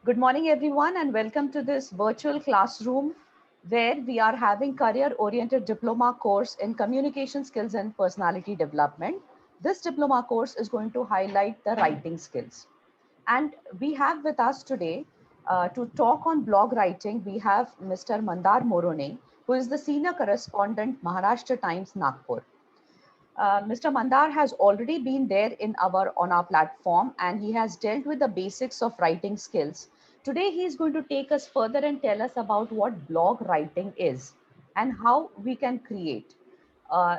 Good morning, everyone, and welcome to this virtual classroom where we are having career-oriented diploma course in communication skills and personality development. This diploma course is going to highlight the writing skills. And we have with us today to talk on blog writing, we have Mr. Mandar Morone, who is the senior correspondent, Maharashtra Times, Nagpur. Mr. Mandar has already been there on our platform, and he has dealt with the basics of writing skills. Today, he is going to take us further and tell us about what blog writing is and how we can create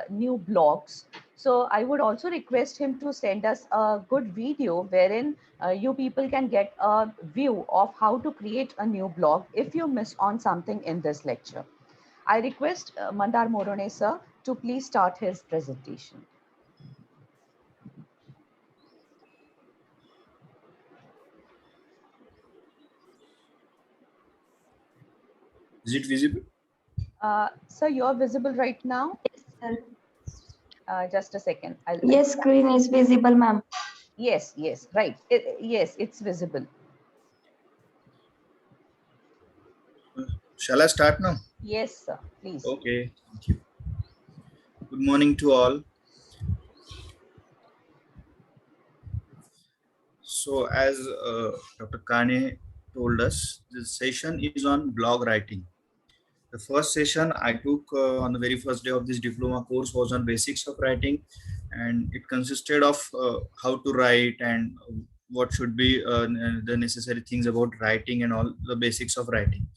new blogs. So I would also request him to send us a good video wherein you people can get a view of how to create a new blog if you miss on something in this lecture. I request Mandar Morone sir to please start his presentation. Is it visible? Sir, you're visible right now. Sir. Just a second. Yes, screen is visible, ma'am. Yes, right. Yes, it's visible. Shall I start now? Yes, sir. Please. Okay, thank you. Good morning to all. So, as Dr. Kane told us, this session is on blog writing. The first session I took on the very first day of this diploma course was on basics of writing, and it consisted of how to write and what should be the necessary things about writing and all the basics of writing.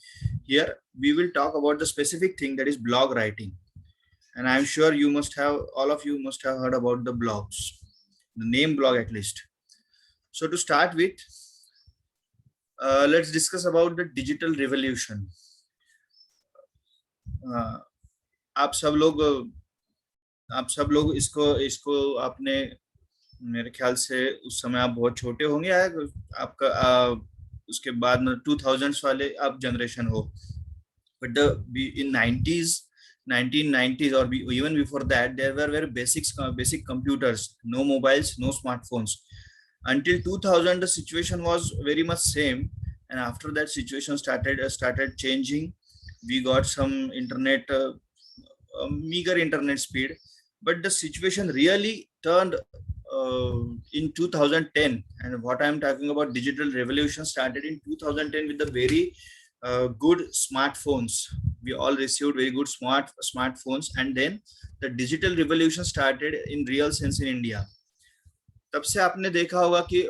Here we will talk about the specific thing, that is blog writing. And I'm sure all of you must have heard about the blogs, the name blog at least. So to start with, let's discuss about the digital revolution. आप सब लोग इसको आपने, मेरे ख्याल से उस समय आप बहुत छोटे होंगे या आपका उसके बाद 2000s वाले आप जनरेशन हो, but in 1990s or even before that, there were very basic computers, no mobiles, no smartphones. Until 2000 the situation was very much same, and after that situation started changing. We got some internet, meager internet speed, but the situation really turned in 2010. And what I'm talking about, digital revolution started in 2010 with the very good smartphones. We all received very good smartphones, and then the digital revolution started in real sense in India. तब से आपने देखा होगा कि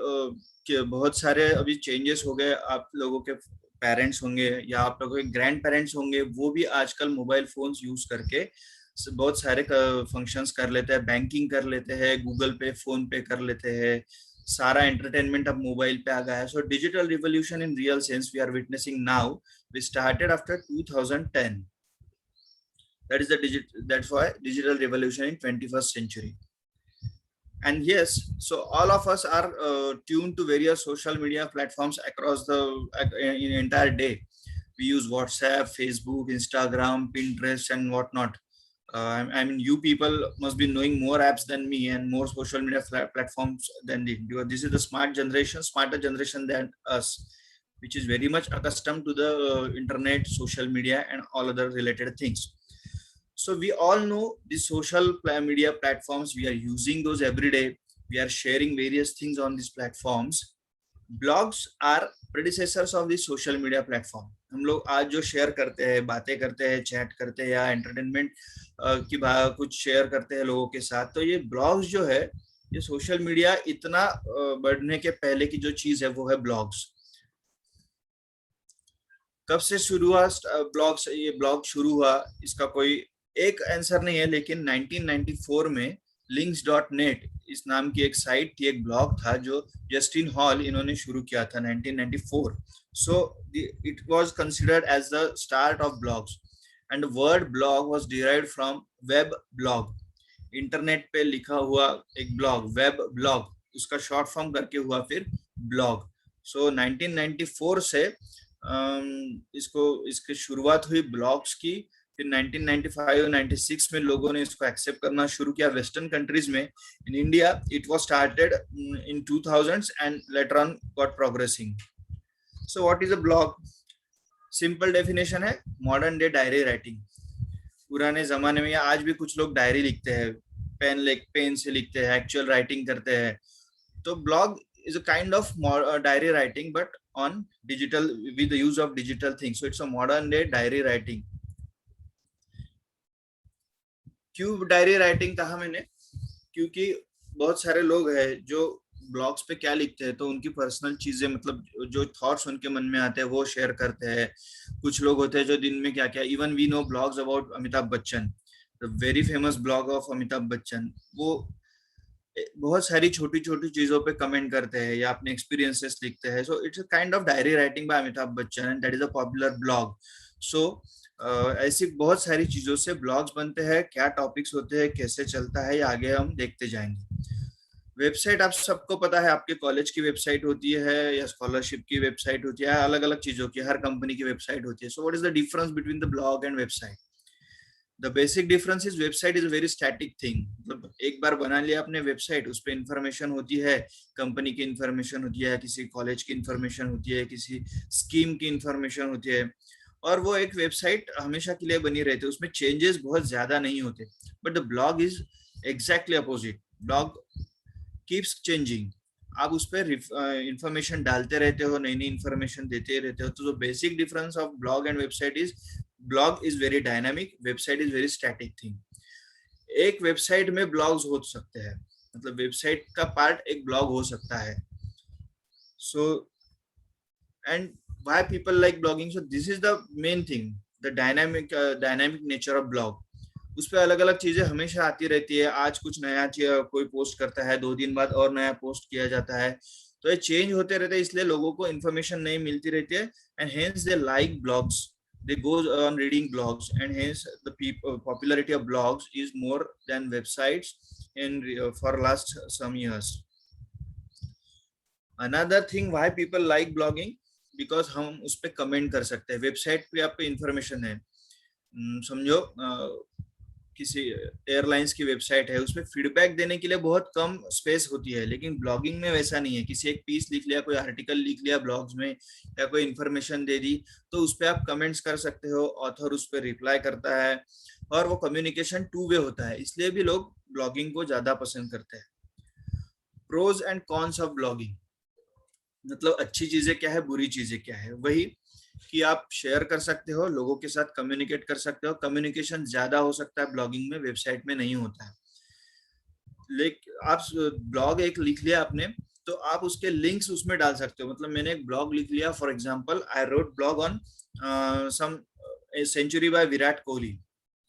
बहुत सारे अभी changes हो गए. आप लोगों के पेरेंट्स होंगे या आप लोगों के ग्रैंड पेरेंट्स होंगे, वो भी आजकल मोबाइल फोन्स यूज करके बहुत सारे फंक्शंस कर लेते हैं, बैंकिंग कर लेते हैं, गूगल पे, फोन पे कर लेते हैं. सारा एंटरटेनमेंट अब मोबाइल पे आ गया है. So digital revolution in real sense we are witnessing now. We started after 2010. That's why digital revolution in 21st century. And yes, so all of us are tuned to various social media platforms across the in entire day. We use WhatsApp, Facebook, Instagram, Pinterest, and whatnot. I mean, you people must be knowing more apps than me and more social media platforms than me, because this is the smarter generation than us, which is very much accustomed to the internet, social media, and all other related things. So we all know the social media platforms. We are using those every day. We are sharing various things on these platforms. Blogs are predecessors of the social media platform. हम लोग आज जो share करते हैं, बातें करते हैं, chat करते हैं, या एंटरटेनमेंट की कुछ शेयर करते हैं लोगों के साथ, तो ये ब्लॉग्स जो है, ये सोशल मीडिया इतना बढ़ने के पहले की जो चीज है वो है ब्लॉग्स. कब से शुरू हुआ ब्लॉग्स? ये ब्लॉग शुरू हुआ, इसका कोई एक आंसर नहीं है, लेकिन 1994 में links.net इस नाम की एक साइट थी, एक ब्लॉग था जो जस्टिन हॉल इन्होंने शुरू किया था 1994. So it was considered as the start of blogs, and the word blog was derived from web blog. Internet पे लिखा हुआ एक ब्लॉग, वेब ब्लॉग, उसका शॉर्ट फॉर्म करके हुआ फिर ब्लॉग. सो 1994 से इसकी शुरुआत हुई ब्लॉग्स की. फिर 1995-96 में लोगों ने इसको एक्सेप्ट करना शुरू किया वेस्टर्न कंट्रीज में. इन India it was started in 2000s and later on got progressing. So what is a blog? Simple definition है मॉडर्न डे डायरी राइटिंग। पुराने जमाने में या आज भी कुछ लोग डायरी लिखते हैं, पेन से लिखते हैं, एक्चुअल राइटिंग करते हैं। तो blog is a kind of diary writing but on digital with the use of digital things, so it's a modern day diary writing. क्यों डायरी राइटिंग कहा मैंने? क्योंकि बहुत सारे लोग हैं जो ब्लॉग्स पे क्या लिखते हैं तो उनकी पर्सनल चीजें, मतलब जो थॉट्स उनके मन में आते हैं वो शेयर करते हैं। कुछ लोग होते हैं जो दिन में क्या क्या, even we know blogs about Amitabh Bachchan, the very famous blog of Amitabh Bachchan. वो बहुत सारी छोटी छोटी चीजों पे कमेंट करते हैं या अपने एक्सपीरियंसेस लिखते हैं। So it's a kind of diary writing by Amitabh Bachchan and that is a popular blog. So ऐसी बहुत सारी चीजों से ब्लॉग्स बनते हैं। क्या टॉपिक्स होते हैं, कैसे चलता है, ये आगे हम देखते जाएंगे। वेबसाइट आप सबको पता है, आपके कॉलेज की वेबसाइट होती है या स्कॉलरशिप की वेबसाइट होती है, अलग अलग चीजों की, हर कंपनी की वेबसाइट होती है। So what is the difference between the blog and website? The basic difference is website is very static thing. मतलब एक बार बना लिया आपने वेबसाइट, उस पर इंफॉर्मेशन होती है, कंपनी की इंफॉर्मेशन होती है, किसी कॉलेज की इंफॉर्मेशन होती है, किसी स्कीम की इंफॉर्मेशन होती है, और वो एक वेबसाइट हमेशा के लिए बनी रहती है, उसमें चेंजेस बहुत ज्यादा नहीं होते। But the blog is exactly opposite. Blog keeps changing. आप उस पर इंफॉर्मेशन डालते रहते हो, नई नई इंफॉर्मेशन देते रहते हो। तो basic difference of blog and website is blog is very dynamic, website is very static thing. एक वेबसाइट में ब्लॉग्स हो सकते हैं, मतलब वेबसाइट का पार्ट एक ब्लॉग हो सकता है। So and why people like blogging? So this is the main thing, the dynamic nature of blog. उस पर अलग अलग चीजें हमेशा आती रहती है। आज कुछ नया कोई पोस्ट करता है, 2 दिन बाद और नया पोस्ट किया जाता है। तो ये चेंज होते रहते हैं, इसलिए लोगों को इन्फॉर्मेशन नहीं मिलती रहती है, and hence they like blogs, they goes on reading blogs, and hence the popularity of blogs is more than websites in for last some years. Another thing why people like blogging, because हम उस पे comment कर सकते हैं। Website पे आप पे information है, समझो किसी एयरलाइंस की वेबसाइट है, उसमें फीडबैक देने के लिए बहुत कम स्पेस होती है, लेकिन ब्लॉगिंग में वैसा नहीं है। किसी एक पीस लिख लिया, कोई आर्टिकल लिख लिया ब्लॉग्स में, या कोई इन्फॉर्मेशन दे दी, तो उस पर आप कमेंट्स कर सकते हो, ऑथर उस पर रिप्लाई करता है, और वो कम्युनिकेशन 2 वे होता है। इसलिए भी लोग ब्लॉगिंग को ज्यादा पसंद करते हैं। Pros and cons of blogging, मतलब अच्छी चीजें क्या है, बुरी चीजें क्या है। वही कि आप शेयर कर सकते हो, लोगों के साथ कम्युनिकेट कर सकते हो, कम्युनिकेशन ज्यादा हो सकता है ब्लॉगिंग में, वेबसाइट में नहीं होता है। लेकिन आप ब्लॉग एक लिख लिया आपने, तो आप उसके लिंक्स उसमें डाल सकते हो। मतलब मैंने एक ब्लॉग लिख लिया, for example I wrote blog on some century by Virat Kohli,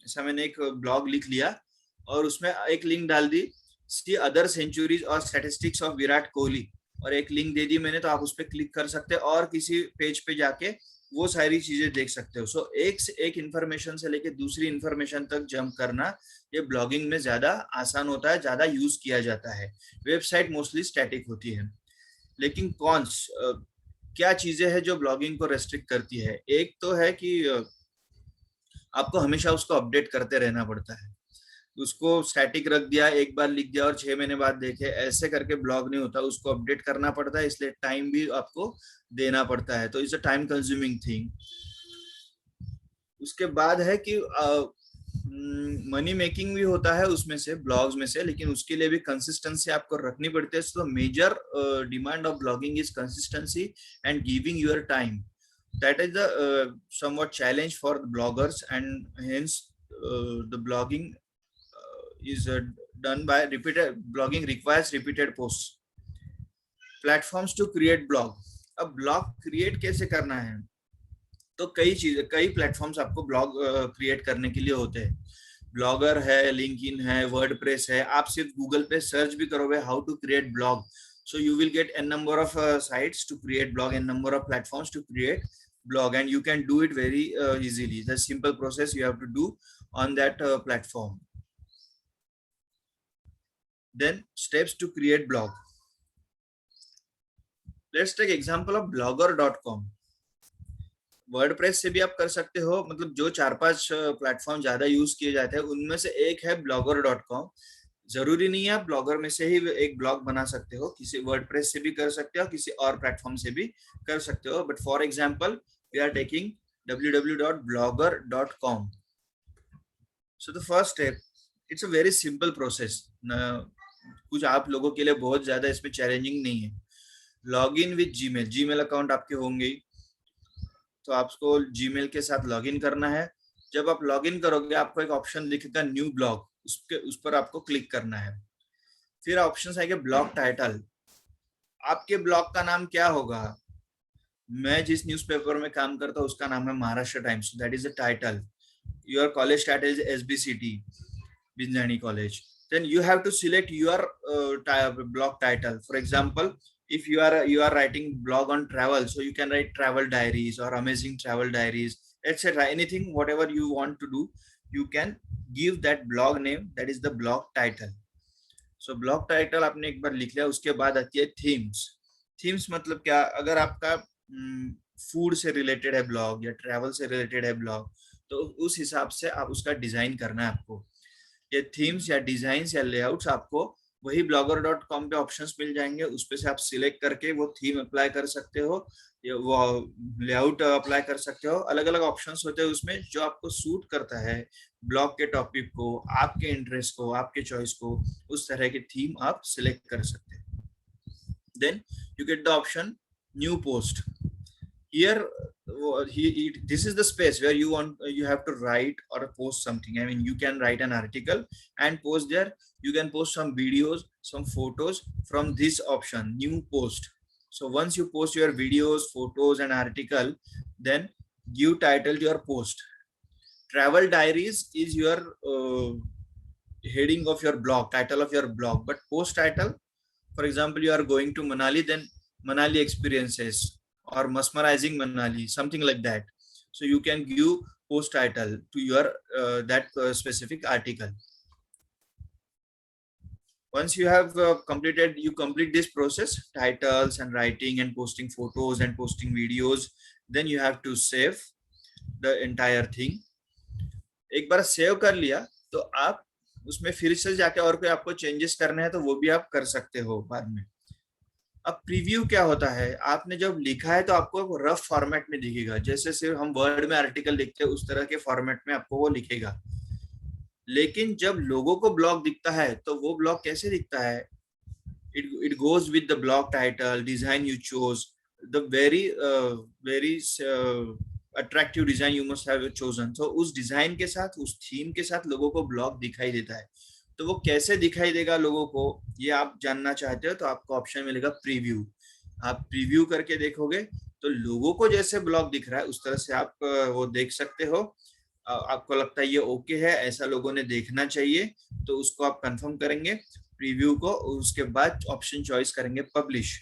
ऐसा मैंने एक ब्लॉग लिख लिया और उसमें एक लिंक डाल दी, सी अदर सेंचुरीज और स्टैटिस्टिक्स ऑफ विराट कोहली, और एक लिंक दे दी मैंने, तो आप उस पर क्लिक कर सकते हैं और किसी पेज पे जाके वो सारी चीजें देख सकते हो। सो एक से एक इंफॉर्मेशन से लेके दूसरी इंफॉर्मेशन तक जंप करना, ये ब्लॉगिंग में ज्यादा आसान होता है, ज्यादा यूज किया जाता है। वेबसाइट मोस्टली स्टैटिक होती है। लेकिन कॉन्स क्या चीजें हैं जो ब्लॉगिंग को रेस्ट्रिक्ट करती है? एक तो है कि आपको हमेशा उसको अपडेट करते रहना पड़ता है। उसको स्टैटिक रख दिया, एक बार लिख दिया और 6 महीने बाद देखे, ऐसे करके ब्लॉग नहीं होता, उसको अपडेट करना पड़ता है, इसलिए टाइम भी आपको देना पड़ता है। तो it's a time consuming thing. उसके बाद है कि मनी मेकिंग भी होता है उसमें से, ब्लॉग्स में से, लेकिन उसके लिए भी कंसिस्टेंसी आपको रखनी पड़ती है। तो major demand of blogging is consistency and giving your time. That is the somewhat challenge for the bloggers, and hence the blogging is done by repeated. Blogging requires repeated posts. Platforms to create blog. अब blog create कैसे करना है? तो कई platforms आपको blog create करने के लिए होते हैं। ब्लॉगर है, लिंक्डइन है, वर्डप्रेस है। आप सिर्फ गूगल पे सर्च भी करोगे how to create blog, so you will get n number of sites to create blog, n number of platforms to create blog, and you can do it very easily. The simple process you have to do on that platform. Then steps to create blog. Let's take example of blogger.com. WordPress से भी आप कर सकते हो, मतलब जो 4-5 platform ज्यादा use किए जाते हैं उनमें से एक है blogger.com. जरूरी नहीं है आप ब्लॉगर में से ही एक ब्लॉग बना सकते हो, किसी वर्डप्रेस से भी कर सकते हो, किसी और प्लेटफॉर्म से भी कर सकते हो, but for example we are taking www.blogger.com. So the first step, it's a very simple process. कुछ आप लोगों के लिए बहुत ज्यादा इसमें चैलेंजिंग नहीं है. Log in with Gmail account आपके होंगे, तो आपको जीमेल के साथ लॉगिन करना है. जब आप लॉगिन करोगे आपको एक ऑप्शन दिखेगा न्यू ब्लॉग, उस पर आपको क्लिक करना है. फिर ऑप्शंस आएंगे ब्लॉग टाइटल. आपके ब्लॉग का नाम क्या होगा? मैं जिस न्यूज़पेपर में काम करता हूँ उसका नाम है Maharashtra Times, that is the title. Your college title is SBCT, Binjani college. Then you have to select your blog title. For example, if you are writing blog on travel, so you can write travel diaries or amazing travel diaries, etc. Anything, whatever you want to do, you can give that blog name. That is the blog title. So blog title आपने एक बार लिख लिया, उसके बाद आती है themes. Themes मतलब क्या? अगर आपका फूड से रिलेटेड है ब्लॉग या ट्रैवल से रिलेटेड है ब्लॉग, तो उस हिसाब से आप उसका डिजाइन करना है आपको. ये थीम्स या डिजाइन्स या लेआउट्स आपको वही blogger.com पे ऑप्शंस मिल जाएंगे, उस पे से आप सिलेक्ट करके वो थीम अप्लाई कर सकते हो या वो लेआउट अप्लाई कर सकते हो. अलग अलग ऑप्शंस होते हैं उसमें, जो आपको सूट करता है ब्लॉग के टॉपिक को, आपके इंटरेस्ट को, आपके चॉइस को, उस तरह की थीम आप सिलेक्ट कर सकते हैं. Then you get the option new post. Here this is the space where you have to write or post something. I mean, you can write an article and post there. You can post some videos, some photos from this option, new post. So once you post your videos, photos and article, then give title to your post. Travel diaries is your heading of your blog, title of your blog, but post title, for example, you are going to Manali, then Manali experiences or mesmerizing Manali, something like that. So you can give post title to your that specific article. Once you have you complete this process, titles and writing and posting photos and posting videos, then you have to save the entire thing. एक बार save कर लिया तो आप उसमें फिर से जाके और कोई आपको चेंजेस करने हैं तो वो भी आप कर सकते हो बाद में. अब प्रीव्यू क्या होता है? आपने जब लिखा है तो आपको रफ फॉर्मेट में दिखेगा, जैसे सिर्फ हम वर्ड में आर्टिकल लिखते हैं उस तरह के फॉर्मेट में आपको वो लिखेगा. लेकिन जब लोगों को ब्लॉग दिखता है तो वो ब्लॉग कैसे दिखता है? it goes with the blog title, design you chose, the very attractive design you must have chosen. So उस डिजाइन के साथ, उस थीम के साथ लोगों को ब्लॉग दिखाई देता है. तो वो कैसे दिखाई देगा लोगों को, ये आप जानना चाहते हो तो आपको ऑप्शन मिलेगा प्रीव्यू. आप प्रीव्यू करके देखोगे तो लोगों को जैसे ब्लॉग दिख रहा है उस तरह से आप वो देख सकते हो. आपको लगता है ये ओके है, ऐसा लोगों ने देखना चाहिए, तो उसको आप कंफर्म करेंगे प्रीव्यू को. उसके बाद ऑप्शन चॉइस करेंगे publish.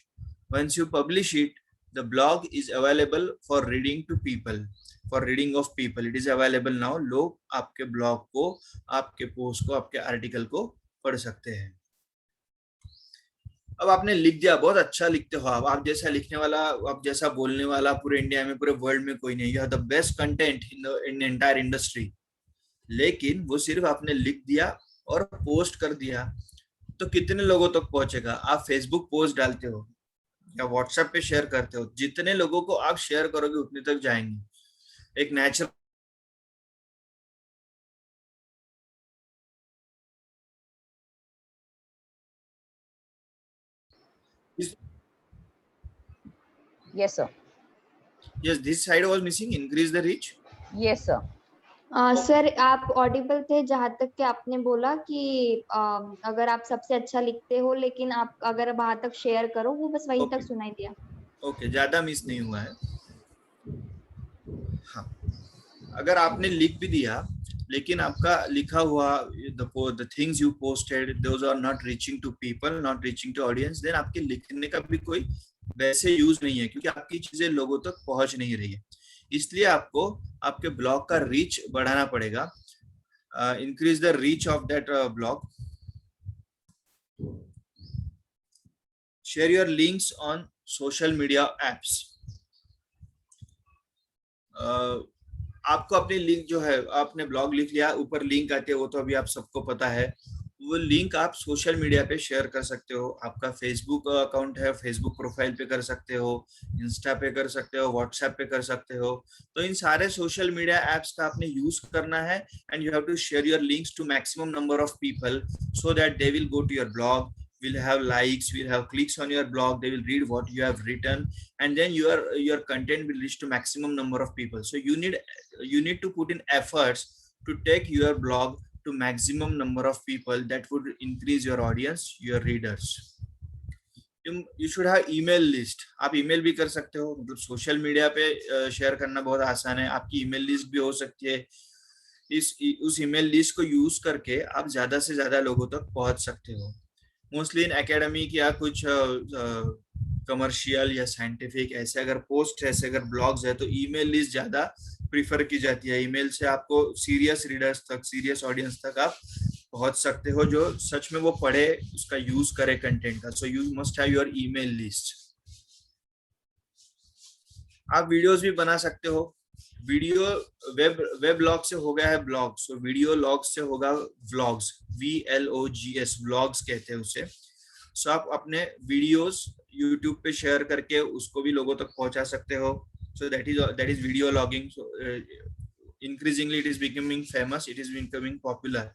Once you publish it, the blog is available for reading to people, for reading of people. It is available now. लोग आपके ब्लॉग को, आपके पोस्ट को, आपके आर्टिकल को पढ़ सकते हैं. अब आपने लिख दिया, बहुत अच्छा लिखते हो आप जैसा लिखने वाला, आप जैसा बोलने वाला पूरे इंडिया में, पूरे वर्ल्ड में कोई नहीं. You have the best content in entire industry. लेकिन वो सिर्फ आपने लिख दिया और पोस्ट कर दिया, तो कितने लोगों तक पहुंचेगा? आप फेसबुक पोस्ट डालते हो या व्हाट्सएप पे शेयर करते हो, जितने लोगों को आप शेयर करोगे उतने तक जाएंगे. एक natural Yes, sir. yes, this side was missing. Increase the reach. Yes, sir. Sir आप ऑडिबल थे जहाँ तक कि आपने बोला कि अगर आप सबसे अच्छा लिखते हो लेकिन आप अगर वहां तक शेयर करो, वो बस वहीं तक सुनाई दिया. ओके, ज्यादा मिस नहीं हुआ है. हाँ, अगर आपने लिख भी दिया लेकिन आपका लिखा हुआ the things you posted, those are not reaching to people, not reaching to audience, then आपके लिखने का भी कोई वैसे यूज नहीं है, क्योंकि आपकी चीजें लोगों तक पहुंच नहीं रही है. इसलिए आपको आपके ब्लॉग का रीच बढ़ाना पड़ेगा. Increase the reach of that blog. Share your links on social media apps. आपको अपनी लिंक जो है, आपने ब्लॉग लिख लिया, ऊपर लिंक आती है, वो तो अभी आप सबको पता है. वो लिंक आप सोशल मीडिया पे शेयर कर सकते हो। आपका फेसबुक अकाउंट है, फेसबुक प्रोफाइल पे कर सकते हो, इंस्टा पे कर सकते हो, व्हाट्सएप पे कर सकते हो। तो इन सारे सोशल मीडिया एप्स का आपने यूज करना है and you have to share your links to maximum number of people so that they will go to your blog, will have likes, will have clicks on your blog, they will read what you have written, and then your content will reach to maximum number of people. So you need to put in efforts to take your blog to maximum number of people. That would increase your audience, your readers. You should have email list. आप email भी कर सकते हो, मतलब social media पे share करना बहुत आसान है। आपकी email list भी हो सकती है। उस email list को यूज करके आप ज्यादा से ज्यादा लोगों तक पहुंच सकते हो। मोस्टली इन एकेडमिक या कुछ कमर्शियल या साइंटिफिक ऐसे अगर पोस्ट है, ऐसे अगर ब्लॉग्स है, तो ईमेल लिस्ट ज्यादा प्रीफर की जाती है। ईमेल से आपको सीरियस रीडर्स तक, सीरियस ऑडियंस तक आप पहुंच सकते हो, जो सच में वो पढ़े, उसका यूज करे कंटेंट का। So you must have your email list. आप वीडियोस भी बना सकते हो। वीडियो वेब लॉग से हो गया है ब्लॉग, सो वीडियो लॉग से होगा व्लॉग्स, VLOGS, व्लॉग्स कहते हैं उसे। सो आप अपने वीडियोस यूट्यूब पे शेयर करके उसको भी लोगों तक पहुंचा सकते हो। So that is video logging. So increasingly it is becoming famous, it is becoming popular.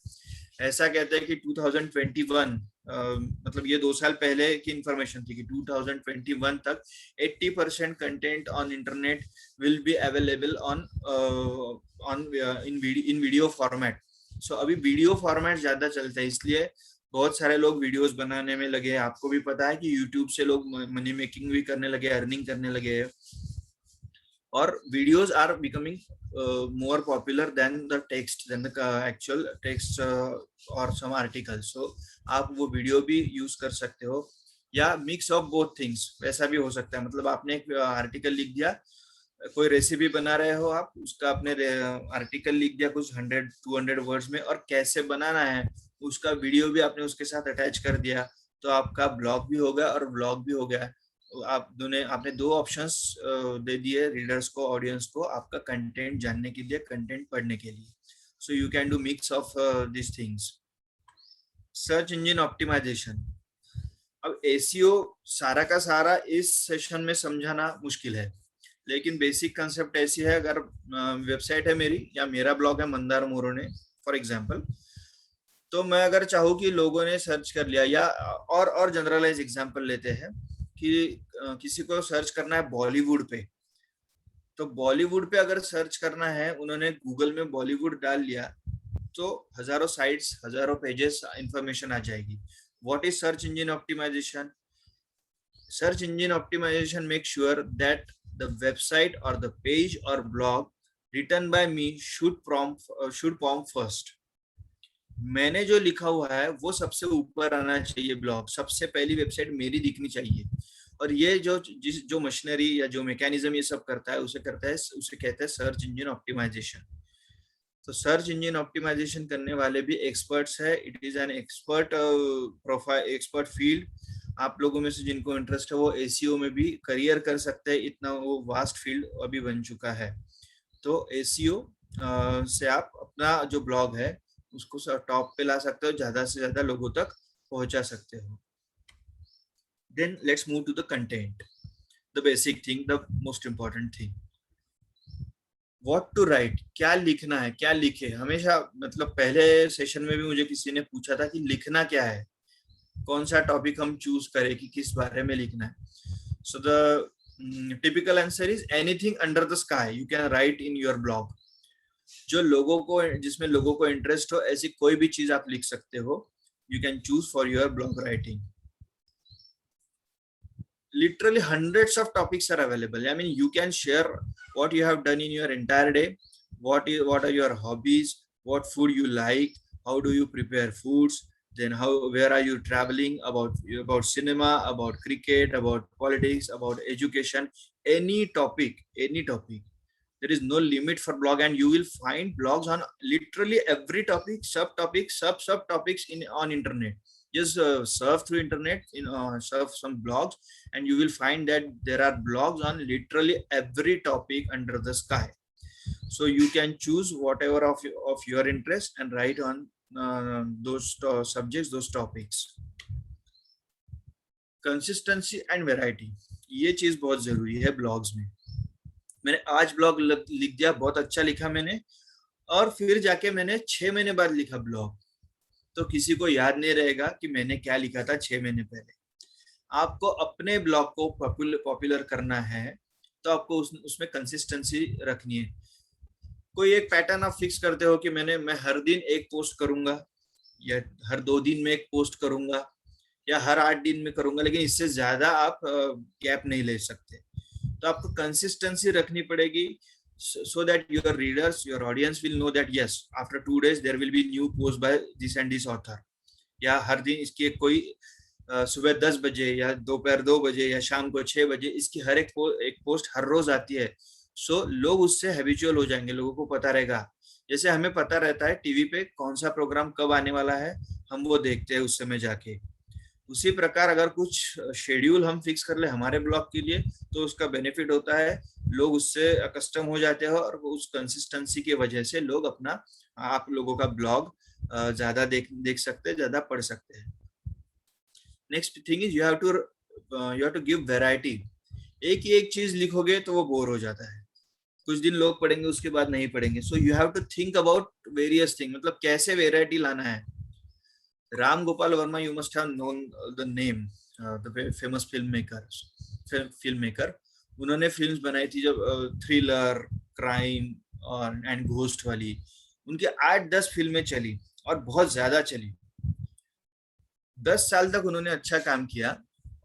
ऐसा कहते हैं कि 2021 मतलब ये 2 साल पहले की इंफॉर्मेशन थी कि 2021 तक 80% content on internet will be available in video format. So अभी वीडियो फॉर्मेट ज्यादा चलता है, इसलिए बहुत सारे लोग वीडियोस बनाने में लगे हैं। आपको भी पता है कि यूट्यूब से लोग मनी मेकिंग भी करने लगे, अर्निंग करने लगे हैं। और videos are becoming more popular than the text, than the actual text or some articles. So आप वो वीडियो भी यूज कर सकते हो, या मिक्स ऑफ बोथ थिंग्स, वैसा भी हो सकता है। मतलब आपने एक आर्टिकल लिख दिया, कोई रेसिपी बना रहे हो आप, उसका आपने आर्टिकल लिख दिया कुछ 100-200 वर्ड्स में, और कैसे बनाना है उसका वीडियो भी आपने उसके साथ अटैच कर दिया, तो आपका ब्लॉग भी हो गया और व्लॉग भी हो गया। आपने 2 ऑप्शंस दे दिए रीडर्स को, ऑडियंस को, आपका कंटेंट जानने के लिए, कंटेंट पढ़ने के लिए। So you can do mix of this things. Search engine optimization. अब एसईओ सारा का सारा इस सेशन में समझाना मुश्किल है, लेकिन बेसिक कंसेप्ट ऐसी है। अगर वेबसाइट है मेरी या मेरा ब्लॉग है मंदार मोरोने फॉर एग्जांपल, तो मैं अगर चाहूँ कि लोगों ने सर्च कर लिया, या और जनरलाइज एग्जांपल लेते हैं कि किसी को सर्च करना है बॉलीवुड पे, तो बॉलीवुड पे अगर सर्च करना है, उन्होंने गूगल में बॉलीवुड डाल लिया, तो हजारों साइट्स, हजारों पेजेस इंफॉर्मेशन आ जाएगी। What is search engine optimization? Search engine optimization makes sure that the website or the page or blog written by me should prompt first. मैंने जो लिखा हुआ है वो सबसे ऊपर आना चाहिए, ब्लॉग सबसे पहली वेबसाइट मेरी दिखनी चाहिए। और ये जो मशीनरी या जो मैकेनिज्म ये सब करता है, उसे कहते हैं सर्च इंजन ऑप्टिमाइजेशन। तो सर्च इंजन ऑप्टिमाइजेशन करने वाले भी एक्सपर्ट्स है। It is an expert profile, expert field. आप लोगों में से जिनको इंटरेस्ट है वो एसीओ में भी करियर कर सकते हैं, इतना वो वास्ट फील्ड अभी बन चुका है। तो एसीओ से आप अपना जो ब्लॉग है उसको टॉप पे ला सकते हो, ज्यादा से ज्यादा लोगों तक पहुंचा सकते हो। Then let's move to the content, the basic thing, the most important thing, what to write. क्या लिखना है, क्या लिखे। हमेशा, मतलब पहले सेशन में भी मुझे किसी ने पूछा था कि लिखना क्या है, कौन सा टॉपिक हम चूज करें कि किस बारे में लिखना है। So the typical answer is anything under the sky you can write in your blog. जो लोगों को, जिसमें लोगों को इंटरेस्ट हो, ऐसी कोई भी चीज आप लिख सकते हो। You can choose for your blog writing. Literally hundreds of topics are available. I mean, you can share what you have done in your entire day, what are your hobbies, what food you like, how do you prepare foods, then where are you traveling, about cinema, about cricket, about politics, about education, any topic. There is no limit for blog, and you will find blogs on literally every topic, subtopics on internet. Just surf through internet, surf some blogs, and you will find that there are blogs on literally every topic under the sky. So you can choose whatever of your interest and write on those subjects, those topics. Consistency and variety, ये चीज बहुत जरूरी है blogs में. मैंने आज blog लिख दिया, बहुत अच्छा लिखा मैंने, और फिर जाके मैंने 6 महीने बाद लिखा ब्लॉग, तो किसी को याद नहीं रहेगा कि मैंने क्या लिखा था 6 महीने पहले. आपको अपने ब्लॉग को पॉपुलर करना है तो आपको उसमें कंसिस्टेंसी रखनी है. कोई एक पैटर्न आप फिक्स करते हो कि मैं हर दिन एक पोस्ट करूंगा, या हर 2 दिन में एक पोस्ट करूंगा, या हर 8 दिन में करूंगा, लेकिन इससे ज्यादा आप गैप नहीं ले सकते. तो आपको कंसिस्टेंसी रखनी पड़ेगी, so that your readers, your audience will know that yes, after 2 days there will be new post by this and this author. या हर दिन इसकी कोई सुबह 10 बजे या दोपहर 2 बजे या शाम को 6 बजे इसकी हर एक पोस्ट हर रोज आती है. सो लोग उससे हैबिचुअल हो जाएंगे, लोगों को पता रहेगा. जैसे हमें पता रहता है टीवी पे कौन सा प्रोग्राम कब आने वाला है, हम वो देखते हैं उस समय जाके. उसी प्रकार अगर कुछ शेड्यूल हम फिक्स कर ले हमारे ब्लॉग के लिए, तो उसका बेनिफिट होता है, लोग उससे अकस्टम हो जाते हैं, और उस कंसिस्टेंसी की वजह से लोग अपना, आप लोगों का ब्लॉग ज्यादा देख सकते हैं, ज्यादा पढ़ सकते हैं. Next thing is you have to give variety. एक ही एक चीज लिखोगे तो वो बोर हो जाता है, कुछ दिन लोग पढ़ेंगे उसके बाद नहीं पढ़ेंगे. So you have to think about various thing, मतलब कैसे वेराइटी लाना है. Ram Gopal Verma, you must have known the name, the famous filmmaker. उन्होंने फिल्म्स बनाई थी जब थ्रिलर, क्राइम और एंड घोस्ट वाली. उनके 8-10 फिल्में चली और बहुत ज्यादा चली. 10 साल तक उन्होंने अच्छा काम किया,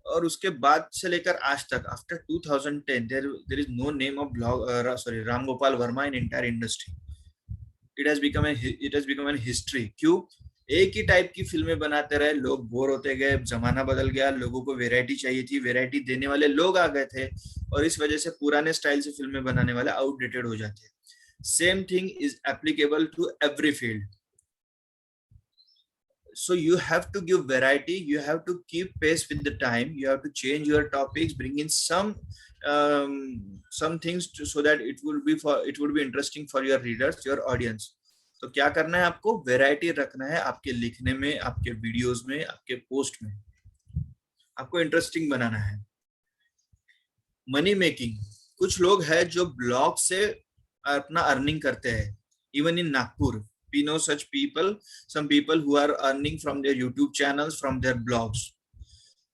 और उसके बाद से लेकर आज तक, after 2010, there is no name of Ram Gopal Verma in entire industry. It has become a history. क्यों? एक ही टाइप की फिल्में बनाते रहे, लोग बोर होते गए, जमाना बदल गया, लोगों को वैरायटी चाहिए थी, वैरायटी देने वाले लोग आ गए थे, और इस वजह से पुराने स्टाइल से फिल्में बनाने वाले आउटडेटेड हो जाते हैं. Same thing is applicable to every field. So you have to give variety, you have to keep pace with the time, you have to change your topics, bring in some things so that it would be interesting for your readers, your audience. तो क्या करना है, आपको variety रखना है आपके लिखने में, आपके वीडियोस में, आपके पोस्ट में. आपको इंटरेस्टिंग बनाना है. मनी मेकिंग, कुछ लोग हैं जो ब्लॉग से अपना अर्निंग करते हैं. Even in Nagpur we know such people, some people who are earning from their YouTube channels, from their blogs.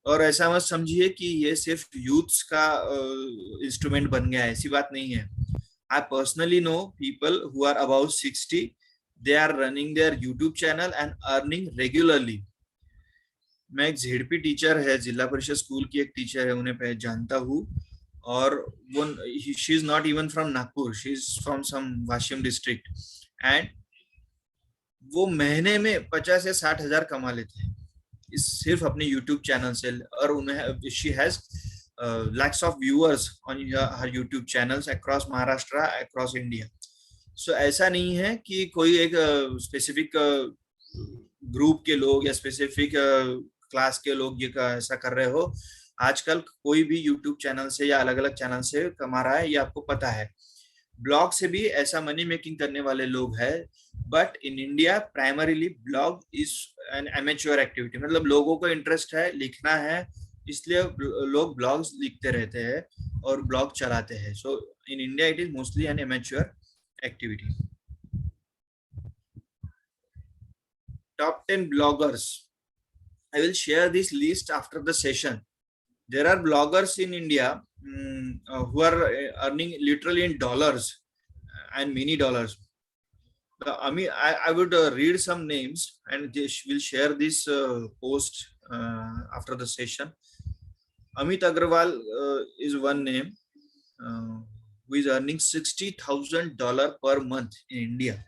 और ऐसा मत समझिए कि ये सिर्फ यूथ्स का इंस्ट्रूमेंट बन गया है, ऐसी बात नहीं है. I personally know people who are above 60, they are running their YouTube channel and earning regularly. मैं एक ZP टीचर है, जिला परिषद स्कूल की एक टीचर है, उन्हें जानता हूँ, और वो she is not even from Nagpur, she is from some Washim district, and वो महीने में 50 या 60 हजार कमा लेते हैं इस सिर्फ अपने YouTube चैनल से. और उन्हें she has lakhs of viewers on her YouTube channels across Maharashtra, across India. So ऐसा नहीं है कि कोई एक स्पेसिफिक ग्रुप के लोग या स्पेसिफिक क्लास के लोग ये ऐसा कर रहे हो. आजकल कोई भी YouTube चैनल से या अलग अलग चैनल से कमा रहा है, ये आपको पता है. ब्लॉग से भी ऐसा मनी मेकिंग करने वाले लोग हैं, but in India primarily blog is an amateur activity. मतलब लोगों को इंटरेस्ट है, लिखना है, इसलिए लोग ब्लॉग्स लिखते रहते हैं और ब्लॉग चलाते हैं. So in India it is mostly an amateur activity. Top 10 bloggers. I will share this list after the session. There are bloggers in India who are earning literally in dollars and many dollars. I would read some names and will share this post after the session. Amit Agrawal is one name who is earning $60,000 per month in India.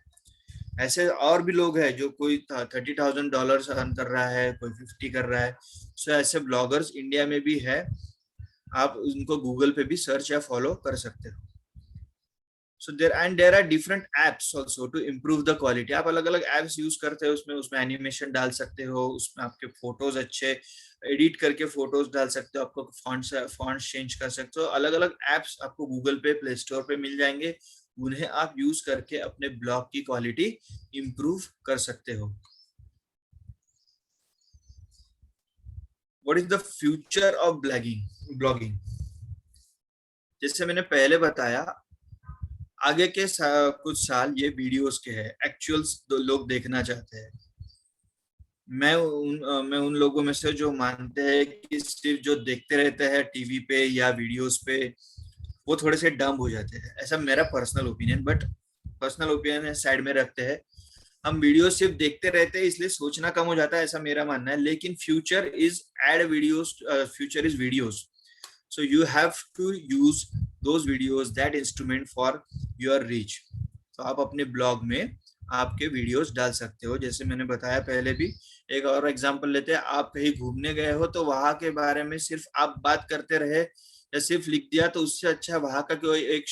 ऐसे और भी लोग हैं जो कोई $30,000 earn कर रहा है, कोई 50 कर रहा है. सो ऐसे ब्लॉगर्स इंडिया में भी है, आप उनको गूगल पे भी सर्च या फॉलो कर सकते हो. सो there are different apps also to improve the quality. आप अलग अलग एप्स यूज करते हो, उसमें एनिमेशन डाल सकते हो, उसमें आपके फोटोज अच्छे एडिट करके फोटोज डाल सकते हो, आपको फॉन्ट्स चेंज कर सकते हो. अलग अलग एप्स आपको गूगल पे, प्ले स्टोर पे मिल जाएंगे, उन्हें आप यूज करके अपने ब्लॉग की क्वालिटी इंप्रूव कर सकते हो. What is the future of blogging? जैसे मैंने पहले बताया, आगे के कुछ साल ये वीडियोस के हैं, एक्चुअल्स लोग देखना चाहते हैं। मैं उन लोगों में से जो मानते हैं कि सिर्फ जो देखते रहते हैं टीवी पे या वीडियोस पे वो थोड़े से डम्ब हो जाते हैं। ऐसा मेरा personal opinion, but personal opinion side में रखते हैं। हम वीडियो सिर्फ देखते रहते हैं इसलिए सोचना कम हो जाता है, ऐसा मेरा मानना है। लेकिन future is videos, so you have to use those videos, that instrument for your reach. तो आप अपने ब्लॉग में आपके वीडियोस डाल सकते हो। जैसे मैंने बताया पहले भी, एक और एग्जांपल लेते हैं। आप कहीं घूमने गए हो तो वहां के बारे में सिर्फ आप बात करते रहे या सिर्फ लिख दिया, तो उससे अच्छा वहां का कोई एक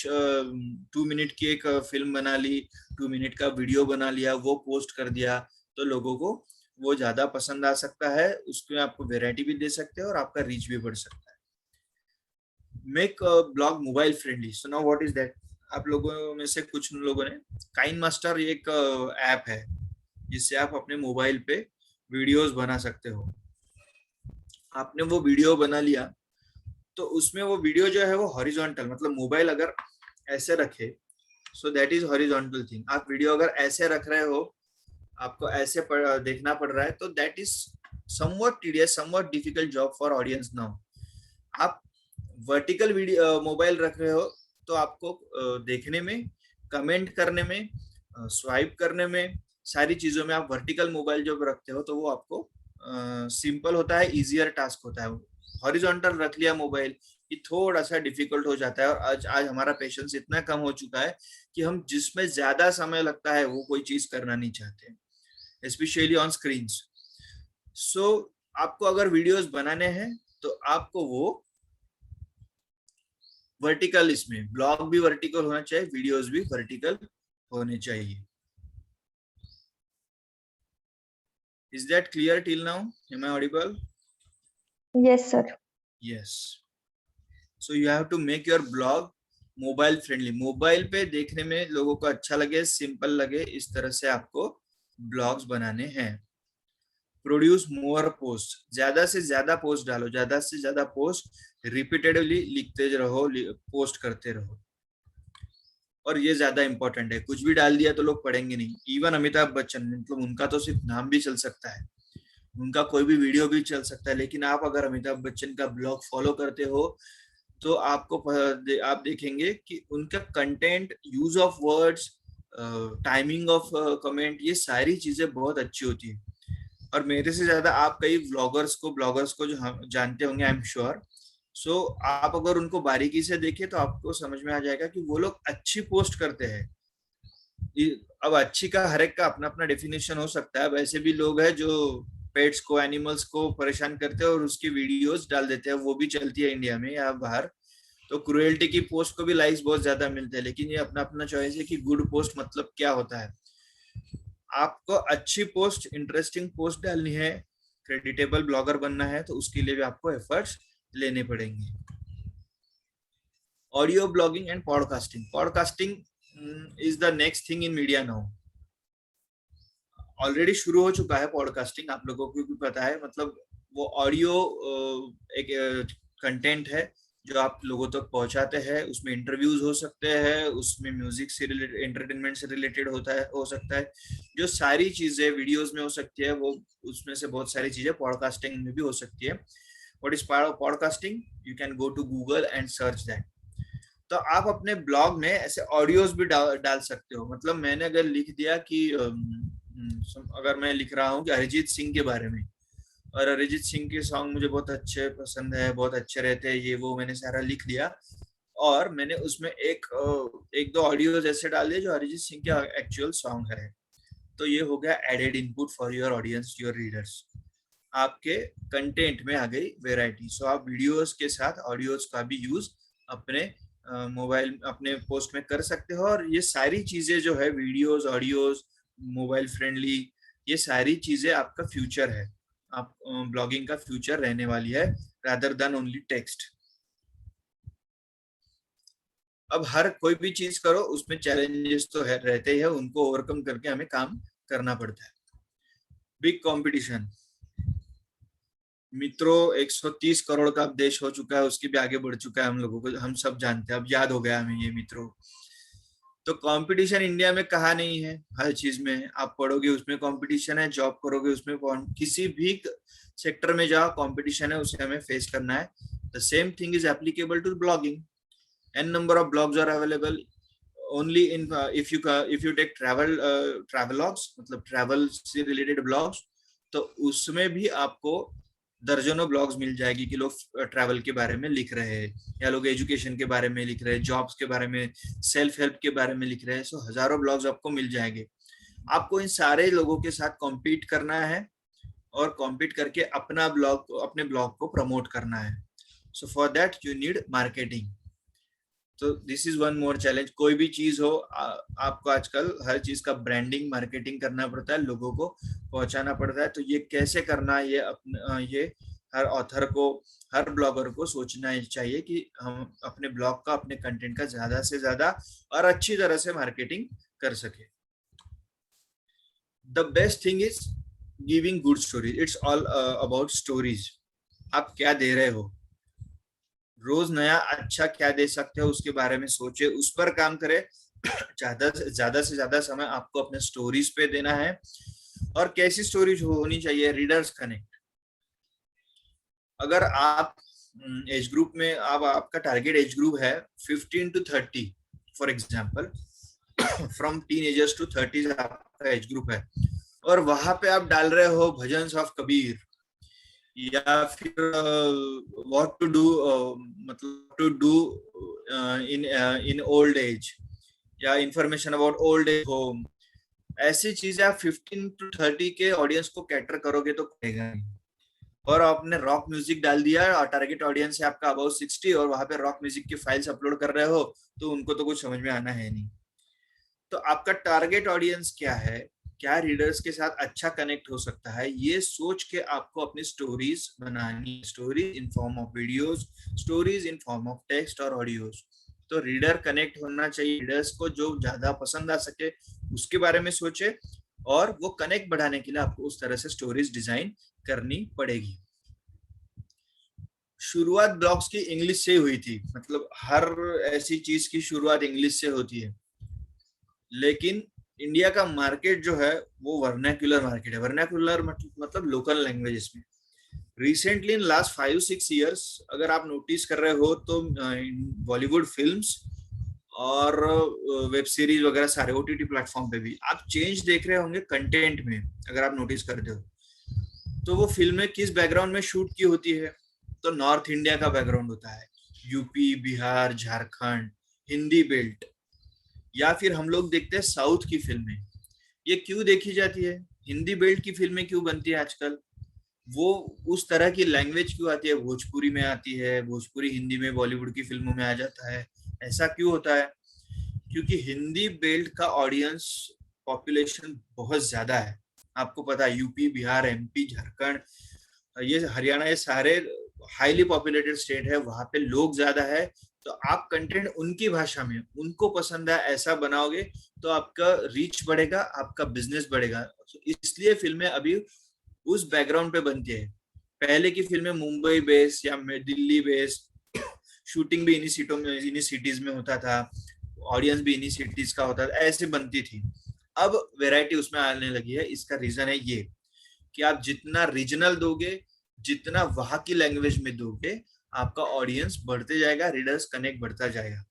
2 मिनट की एक फिल्म बना ली, 2 मिनट का वीडियो बना लिया, वो पोस्ट कर दिया, तो लोगों को वो ज्यादा पसंद आ सकता है। उसमें आपको वेराइटी भी दे सकते हैं और आपका रीच भी बढ़ सकता है। Make blog mobile friendly. So now what is that? आप लोगों में से कुछ लोगों ने काइन मास्टर एक ऐप है जिससे आप अपने मोबाइल पे वीडियोस बना सकते हो। आपने वो वीडियो बना लिया तो उसमें वो वीडियो जो है वो हॉरिजॉन्टल, मतलब मोबाइल अगर ऐसे रखे, so that is horizontal thing. आप वीडियो अगर ऐसे रख रहे हो, आपको ऐसे देखना पड़ रहा है, तो that is somewhat tedious, somewhat difficult job for audience now. आप वर्टिकल वीडियो मोबाइल रख रहे हो तो आपको देखने में, कमेंट करने में, स्वाइप करने में, सारी चीजों में आप वर्टिकल मोबाइल जब रखते हो तो वो आपको सिंपल होता है, इजियर टास्क होता है। हॉरिजॉन्टल रख लिया मोबाइल कि थोड़ा सा डिफिकल्ट हो जाता है। और आज हमारा पेशेंस इतना कम हो चुका है कि हम जिसमें ज्यादा समय लगता है वो कोई चीज करना नहीं चाहते, स्पेशली ऑन स्क्रीन। सो आपको अगर वीडियोस बनाने हैं तो आपको वो वर्टिकल, इसमें ब्लॉग भी वर्टिकल होना चाहिए, वीडियोस भी वर्टिकल होने चाहिए। Is that clear till now? Am I audible? Yes, sir. Yes. So you have to make your blog mobile friendly. Mobile पे देखने में लोगों को अच्छा लगे, सिंपल लगे, इस तरह से आपको ब्लॉग्स बनाने हैं। प्रोड्यूस मोर पोस्ट, ज्यादा से ज्यादा पोस्ट डालो, ज्यादा से ज्यादा पोस्ट रिपीटेडली लिखते रहो, पोस्ट करते रहो। और ये ज्यादा इंपॉर्टेंट है, कुछ भी डाल दिया तो लोग पढ़ेंगे नहीं। इवन अमिताभ बच्चन, मतलब उनका तो सिर्फ नाम भी चल सकता है, उनका कोई भी वीडियो भी चल सकता है, लेकिन आप अगर अमिताभ बच्चन का ब्लॉग फॉलो करते हो तो आपको आप देखेंगे कि उनका content, use of words, timing of comment, ये सारी चीजें बहुत अच्छी होती है। और मेरे से ज्यादा आप कई ब्लॉगर्स को जो हम जानते होंगे, आई एम श्योर। सो आप अगर उनको बारीकी से देखें तो आपको समझ में आ जाएगा कि वो लोग अच्छी पोस्ट करते हैं। अब अच्छी का हर एक का अपना अपना डेफिनेशन हो सकता है। वैसे भी लोग हैं जो पेट्स को, एनिमल्स को परेशान करते हैं और उसकी वीडियोस डाल देते हैं, वो भी चलती है इंडिया में या बाहर। तो क्रुएल्टी की पोस्ट को भी लाइक्स बहुत ज्यादा मिलते हैं, लेकिन ये अपना अपना चॉइस है कि गुड पोस्ट मतलब क्या होता है। आपको अच्छी पोस्ट, इंटरेस्टिंग पोस्ट डालनी है, क्रेडिटेबल ब्लॉगर बनना है, तो उसके लिए भी आपको एफर्ट्स लेने पड़ेंगे। Audio blogging and podcasting is the next thing in media now. Already शुरू हो चुका है पॉडकास्टिंग, आप लोगों को भी पता है। मतलब वो ऑडियो एक कंटेंट है जो आप लोगों तक पहुंचाते हैं। उसमें इंटरव्यूज हो सकते हैं, उसमें म्यूजिक से रिलेटेड, एंटरटेनमेंट से रिलेटेड हो सकता है। जो सारी चीजें वीडियोस में हो सकती है, वो उसमें से बहुत सारी चीजें पॉडकास्टिंग में भी हो सकती है। What is podcasting? You can go to Google and search that. तो आप अपने ब्लॉग में ऐसे ऑडियोज भी डाल सकते हो। मतलब मैंने अगर लिख दिया कि अगर मैं लिख रहा हूँ कि अरिजीत सिंह के बारे में, और अरिजीत सिंह के सॉन्ग मुझे बहुत अच्छे पसंद है, बहुत अच्छे रहते हैं, ये वो मैंने सारा लिख दिया, और मैंने उसमें एक दो ऑडियो ऐसे डाल दिए जो अरिजीत सिंह के एक्चुअल सॉन्ग है, तो ये हो गया added input for your audience, your readers. आपके कंटेंट में आ गई वेराइटी। सो आप वीडियोस के साथ ऑडियोज का भी यूज अपने मोबाइल, अपने पोस्ट में कर सकते हो। और ये सारी चीजें जो है, वीडियोस, ऑडियोज, मोबाइल फ्रेंडली, ये सारी चीजें आपका फ्यूचर है। आप ब्लॉगिंग का फ्यूचर रहने वाली है, रादर देन ओनली टेक्स्ट। अब हर कोई भी चीज करो उसमें चैलेंजेस तो रहते ही है, उनको ओवरकम करके हमें काम करना पड़ता है। बिग कंपटीशन, मित्रों 130 करोड़ का अब देश हो चुका है, उसके भी आगे बढ़ चुका है हम लोगों को, हम सब जानते हैं, अब याद हो गया हमें ये मित्रों। तो कंपटीशन इंडिया में कहाँ नहीं है, हर चीज में आप पढ़ोगे उसमें कंपटीशन है, जॉब करोगे उसमें, किसी भी सेक्टर में जाओ कंपटीशन है, उसे हमें फेस करना है। The same thing is applicable to blogging. n number of blogs are available only in if you take travelogs, मतलब ट्रैवल से रिलेटेड ब्लॉग्स, तो उसमें भी आपको दर्जनों ब्लॉग्स मिल जाएगी कि लोग ट्रैवल के बारे में लिख रहे हैं, या लोग एजुकेशन के बारे में लिख रहे हैं, जॉब्स के बारे में, सेल्फ हेल्प के बारे में लिख रहे हैं। सो हजारों ब्लॉग्स आपको मिल जाएंगे। आपको इन सारे लोगों के साथ कॉम्पीट करना है और कॉम्पीट करके अपने ब्लॉग को प्रमोट करना है। So for that you need marketing. तो this is one more challenge. कोई भी चीज हो, आपको आजकल हर चीज का ब्रांडिंग, मार्केटिंग करना पड़ता है, लोगों को पहुंचाना पड़ता है। तो ये कैसे करना है, ये हर ऑथर को, हर ब्लॉगर को सोचना चाहिए कि हम अपने ब्लॉग का, अपने कंटेंट का ज्यादा से ज्यादा और अच्छी तरह से मार्केटिंग कर सके। The best thing is giving good stories. It's all about stories. आप क्या दे रहे हो, रोज नया अच्छा क्या दे सकते हो, उसके बारे में सोचे, उस पर काम करे। ज्यादा से ज्यादा समय आपको अपने स्टोरीज पे देना है। और कैसी स्टोरीज होनी चाहिए, रीडर्स कनेक्ट। अगर आप एज ग्रुप में, आपका टारगेट एज ग्रुप है 15 to 30 for example, from teenagers to 30 आपका एज ग्रुप है, और वहां पे आप डाल रहे हो भजन्स ऑफ कबीर, या फिर व्हाट टू डू, मतलब to do in old age, या information about old age home, ऐसी चीजें आप 15 to 30 के ऑडियंस को कैटर करोगे तो करेगा नहीं। और आपने रॉक म्यूजिक डाल दिया और टारगेट ऑडियंस है आपका अबाउट 60, और वहां पे रॉक म्यूजिक की फाइल्स अपलोड कर रहे हो, तो उनको तो कुछ समझ में आना है नहीं। तो आपका टारगेट ऑडियंस क्या है, क्या रीडर्स के साथ अच्छा कनेक्ट हो सकता है, ये सोच के आपको अपनी स्टोरीज बनानी। Stories in form of videos, stories in form of text और ऑडियोज। तो रीडर कनेक्ट होना चाहिए, रीडर्स को जो ज्यादा पसंद आ सके उसके बारे में सोचे, और वो कनेक्ट बढ़ाने के लिए आपको उस तरह से स्टोरीज डिजाइन करनी पड़ेगी। शुरुआत ब्लॉग्स की इंग्लिश से हुई थी, मतलब हर ऐसी चीज की शुरुआत इंग्लिश से होती है, लेकिन इंडिया का मार्केट जो है वो वर्नाक्युलर मार्केट है। वर्नाक्युलर मतलब लोकल लैंग्वेजेस में। रिसेंटली इन लास्ट 5-6 ईयर्स अगर आप नोटिस कर रहे हो तो बॉलीवुड फिल्म्स और वेब सीरीज वगैरह सारे OTT प्लेटफॉर्म पे भी आप चेंज देख रहे होंगे कंटेंट में। अगर आप नोटिस करते हो तो वो फिल्में किस बैकग्राउंड में शूट की होती है, तो नॉर्थ इंडिया का बैकग्राउंड होता है, यूपी, बिहार, झारखंड, हिंदी बेल्ट। या फिर हम लोग देखते हैं साउथ की फिल्में। ये क्यों देखी जाती है, हिंदी बेल्ट की फिल्में क्यों बनती है आजकल, वो उस तरह की लैंग्वेज क्यों आती है, भोजपुरी में आती है, भोजपुरी हिंदी में बॉलीवुड की फिल्मों में आ जाता है। ऐसा क्यों होता है, क्योंकि हिंदी बेल्ट का ऑडियंस पॉपुलेशन बहुत ज्यादा है। आपको पता है यूपी, बिहार, MP, झारखंड, ये हरियाणा, ये सारे हाईली पॉपुलेटेड स्टेट है, वहां पे लोग ज्यादा है। तो आप कंटेंट उनकी भाषा में, उनको पसंद है ऐसा बनाओगे तो आपका रीच बढ़ेगा, आपका बिजनेस बढ़ेगा। तो इसलिए फिल्में अभी उस बैकग्राउंड पे बनती है। पहले की फिल्में मुंबई बेस्ड या दिल्ली बेस्ड, शूटिंग भी इन्हीं सिटीज में होता था, ऑडियंस भी इन्हीं सिटीज का होता था, ऐसे बनती थी। अब वैरायटी उसमें आने लगी है। इसका रीजन है ये कि आप जितना रीजनल दोगे, जितना वहां की लैंग्वेज में दोगे, आपका ऑडियंस बढ़ते जाएगा, रीडर्स कनेक्ट बढ़ता जाएगा।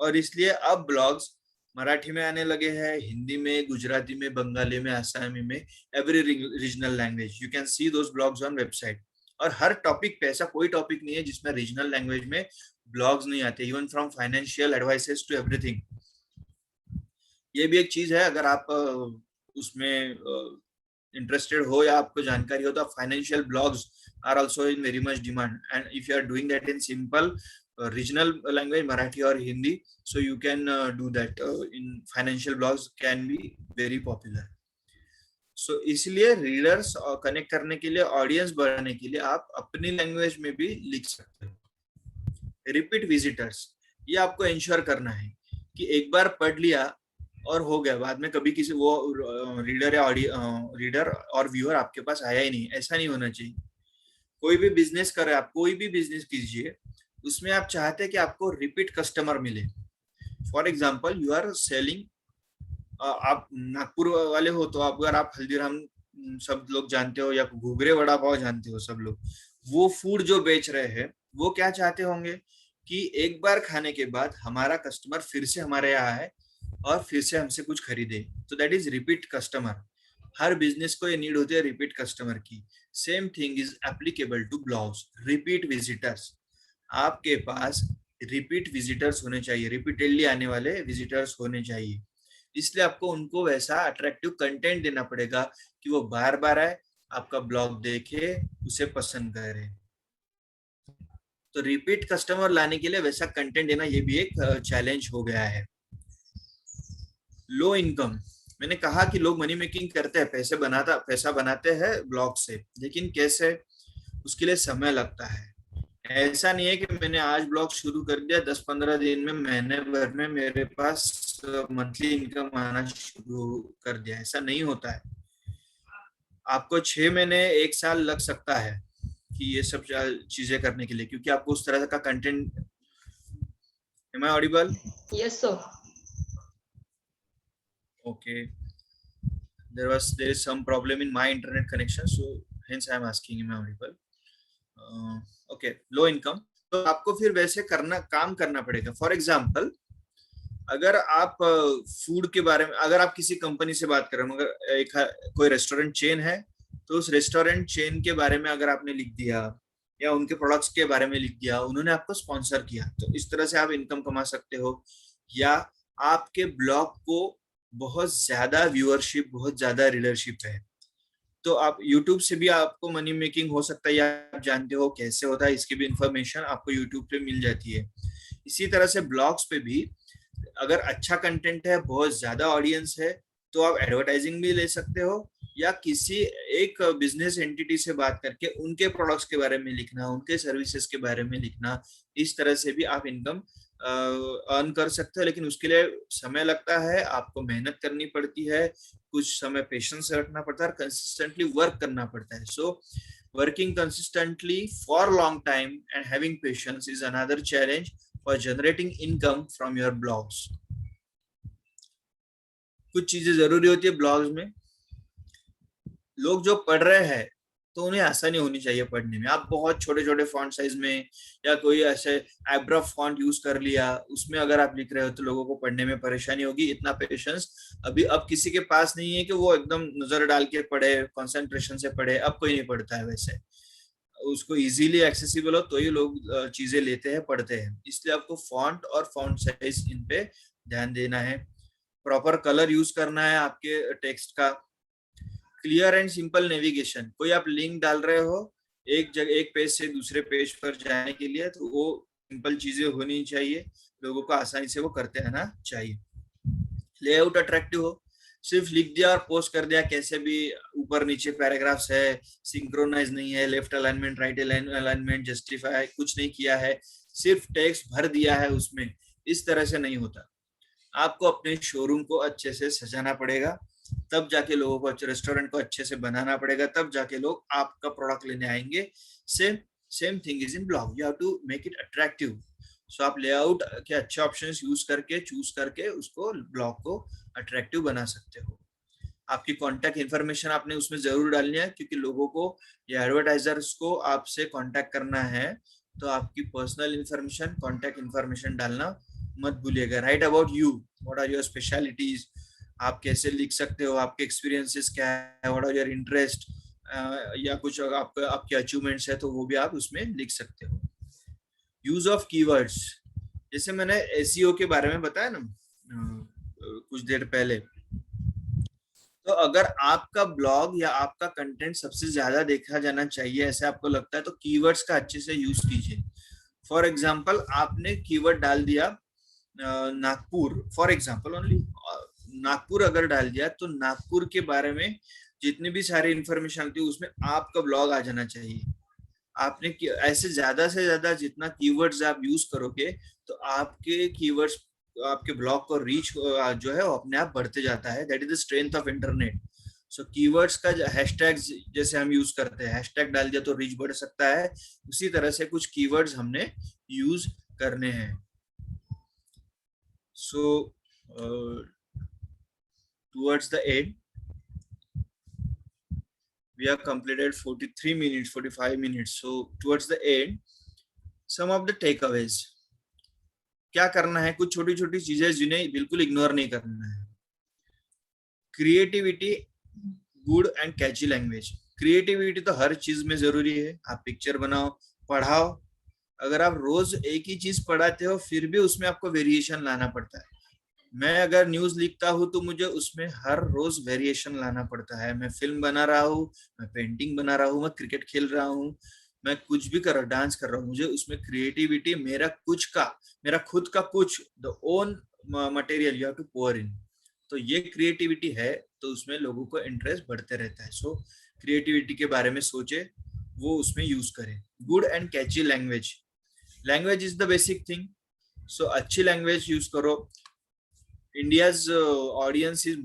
और इसलिए अब ब्लॉग्स मराठी में आने लगे हैं, हिंदी में, गुजराती में, बंगाली में, आसामी में, every regional language you can see those blogs on website. और हर टॉपिक पे, ऐसा कोई टॉपिक नहीं है जिसमें रीजनल लैंग्वेज में ब्लॉग्स नहीं आते, even from financial advices to everything. ये भी एक चीज है, अगर आप उसमें इंटरेस्टेड हो या आपको जानकारी हो तो financial blogs are also in very much demand, and if you are doing that in simple regional language, Marathi or Hindi, so you can do that in financial blogs can be very popular. So इसलिए readers connect करने के लिए, audience बढ़ाने के लिए आप अपनी language में भी लिख सकते हो। रिपीट विजिटर्स, ये आपको इंश्योर करना है कि एक बार पढ़ लिया और हो गया, बाद में कभी किसी वो रीडर या रीडर और व्यूअर आपके पास आया ही नहीं, ऐसा नहीं होना चाहिए। कोई भी बिजनेस कर रहे हैं आप, कोई भी बिजनेस कीजिए, उसमें आप चाहते हैं कि आपको रिपीट कस्टमर मिले। For example you are selling, आप नागपुर वाले हो तो अगर आप हल्दीराम सब लोग जानते हो, या घुघरे वड़ा पाव जानते हो सब लोग, वो फूड जो बेच रहे हैं वो क्या चाहते होंगे कि एक बार खाने के बाद हमारा कस्टमर फिर से हमारे यहाँ आए और फिर से हमसे कुछ खरीदे। तो दैट इज रिपीट कस्टमर। हर बिजनेस को ये नीड होती है रिपीट कस्टमर की। Same thing is applicable to blogs, repeat visitors. आपके पास रिपीट विजिटर्स होने चाहिए, रिपीटेडली आने वाले विजिटर्स होने चाहिए। इसलिए आपको उनको वैसा अट्रैक्टिव कंटेंट देना पड़ेगा कि वो बार बार आए, आपका ब्लॉग देखे, उसे पसंद करे। तो रिपीट कस्टमर लाने के लिए वैसा कंटेंट देना ये भी एक चैलेंज हो गया है। लो इनकम, मैंने कहा कि लोग मनी मेकिंग करते हैं, पैसा बनाते हैं ब्लॉग से, लेकिन कैसे, उसके लिए समय लगता है। ऐसा नहीं है कि मैंने आज ब्लॉग शुरू कर दिया 10-15 दिन में, महीने भर में मेरे पास मंथली इनकम आना शुरू कर दिया, ऐसा नहीं होता है। आपको 6 महीने 1 साल लग सकता है कि ये सब चीजें करने के लिए, क्योंकि आपको उस तरह का content. Am I audible? Yes, sir. Okay. There is some problem in my internet connection, so hence I am asking, am I audible? Okay. Low income. तो आपको फिर वैसे काम करना पड़ेगा। फॉर एग्जाम्पल, अगर आप फूड के बारे में, अगर आप किसी कंपनी से बात कर रहे हो, मगर कोई रेस्टोरेंट चेन है, तो उस रेस्टोरेंट चेन के बारे में अगर आपने लिख दिया या उनके प्रोडक्ट्स के बारे में लिख दिया, उन्होंने आपको स्पॉन्सर किया, तो इस तरह से आप इनकम कमा सकते हो। या आपके ब्लॉग को बहुत ज्यादा व्यूअरशिप, बहुत ज्यादा रीडरशिप है, तो आप यूट्यूब से भी आपको मनी मेकिंग हो सकता है, या आप जानते हो कैसे होता है, इसकी भी इंफॉर्मेशन आपको यूट्यूब पे मिल जाती है। इसी तरह से ब्लॉग्स पे भी अगर अच्छा कंटेंट है, बहुत ज्यादा ऑडियंस है, तो आप एडवर्टाइजिंग भी ले सकते हो, या किसी एक बिजनेस एंटिटी से बात करके उनके प्रोडक्ट्स के बारे में लिखना, उनके सर्विसेज के बारे में लिखना, इस तरह से भी आप इनकम अर्न कर सकते हो। लेकिन उसके लिए समय लगता है, आपको मेहनत करनी पड़ती है, कुछ समय पेशेंस रखना पड़ता है, कंसिस्टेंटली वर्क करना पड़ता है। So working consistently for long time and having patience is another challenge for generating income from your blogs. कुछ चीजें जरूरी होती है ब्लॉग्स में। लोग जो पढ़ रहे हैं तो उन्हें आसानी होनी चाहिए पढ़ने में। आप बहुत छोटे छोटे फॉन्ट साइज में या कोई ऐसे एब्रफ फॉन्ट यूज कर लिया, उसमें अगर आप लिख रहे हो तो लोगों को पढ़ने में परेशानी होगी। इतना पेशेंस अब किसी के पास नहीं है कि वो एकदम नजर डाल के पढ़े, कंसंट्रेशन से पढ़े। अब कोई नहीं पढ़ता है वैसे, उसको इजीली एक्सेसिबल हो तो ही लोग चीजें लेते हैं, पढ़ते हैं। इसलिए आपको फॉन्ट और फॉन्ट साइज इन पे ध्यान देना है। प्रॉपर कलर यूज करना है आपके टेक्स्ट का। क्लियर एंड सिंपल नेविगेशन, कोई आप लिंक डाल रहे हो एक पेज से दूसरे पेज पर जाने के लिए, तो वो सिंपल चीजें होनी चाहिए, लोगों को आसानी से वो करते रहना चाहिए। लेआउट अट्रैक्टिव हो, सिर्फ लिख दिया और पोस्ट कर दिया, कैसे भी ऊपर नीचे पैराग्राफ्स है, सिंक्रोनाइज नहीं है, left alignment right alignment justify कुछ नहीं किया है, सिर्फ टेक्स्ट भर दिया है उसमें, इस तरह से नहीं होता। आपको अपने शोरूम को अच्छे से सजाना पड़ेगा, तब जाके लोगों को, रेस्टोरेंट को अच्छे से बनाना पड़ेगा, तब जाके लोग आपका प्रोडक्ट लेने आएंगे। Same thing is in blog, you have to make it attractive. So आप लेआउट के अच्छे ऑप्शंस चूज करके उसको ब्लॉग को अट्रैक्टिव बना सकते हो। आपकी कॉन्टैक्ट इन्फॉर्मेशन आपने उसमें जरूर डालनी है, क्योंकि लोगों को या एडवर्टाइजर्स को आपसे कॉन्टैक्ट करना है, तो आपकी पर्सनल इन्फॉर्मेशन, कॉन्टैक्ट इन्फॉर्मेशन डालना मत भूलिएगा। Write about you, what are your specialities, आप कैसे लिख सकते हो, आपके एक्सपीरियंसेस क्या है, व्हाट आर योर इंटरेस्ट, या कुछ आपके अचीवमेंट्स है तो वो भी आप उसमें लिख सकते हो। यूज ऑफ कीवर्ड्स, जैसे मैंने एसईओ के बारे में बताया ना कुछ देर पहले, तो अगर आपका ब्लॉग या आपका कंटेंट सबसे ज्यादा देखा जाना चाहिए ऐसे आपको लगता है, तो कीवर्ड्स का अच्छे से यूज कीजिए। फॉर एग्जाम्पल, आपने कीवर्ड डाल दिया Nagpur, for example only Nagpur अगर डाल दिया, तो नागपुर के बारे में जितनी भी सारी इंफॉर्मेशन आती है उसमें आपका ब्लॉग आ जाना चाहिए। आपने ऐसे ज्यादा से ज्यादा जितना कीवर्ड्स आप यूज करोगे, तो आपके कीवर्ड्स, आपके ब्लॉग को रीच जो है वो अपने आप बढ़ते जाता है। That is the strength of internet. So keywords का हैशटैग जैसे हम यूज करते हैं, हैशटैग डाल दिया तो रीच बढ़ सकता है, उसी तरह से कुछ कीवर्ड्स हमने यूज करने हैं. सो towards the end, we have completed 43 minutes, 45 minutes. So towards the end, some of the takeaways. क्या करना है, कुछ छोटी छोटी चीजें जिन्हें बिल्कुल इग्नोर नहीं करना है. Creativity, good and catchy language. Creativity तो हर चीज में जरूरी है. आप पिक्चर बनाओ, पढ़ाओ. अगर आप रोज एक ही चीज पढ़ाते हो फिर भी उसमें आपको वेरिएशन लाना पड़ता है. मैं अगर न्यूज लिखता हूँ तो मुझे उसमें हर रोज वेरिएशन लाना पड़ता है. मैं फिल्म बना रहा हूँ, मैं पेंटिंग बना रहा हूँ, मैं क्रिकेट खेल रहा हूँ, मैं कुछ भी कर रहा हूँ, डांस कर रहा हूँ, मुझे उसमें क्रिएटिविटी, मेरा खुद का कुछ the own material you have to pour in. तो ये क्रिएटिविटी है, तो उसमें लोगों को इंटरेस्ट बढ़ते रहता है. सो क्रिएटिविटी के बारे में सोचे, वो उसमें यूज करें. Good and catchy language. Language is the basic thing. So अच्छी लैंग्वेज यूज करो. India's audience is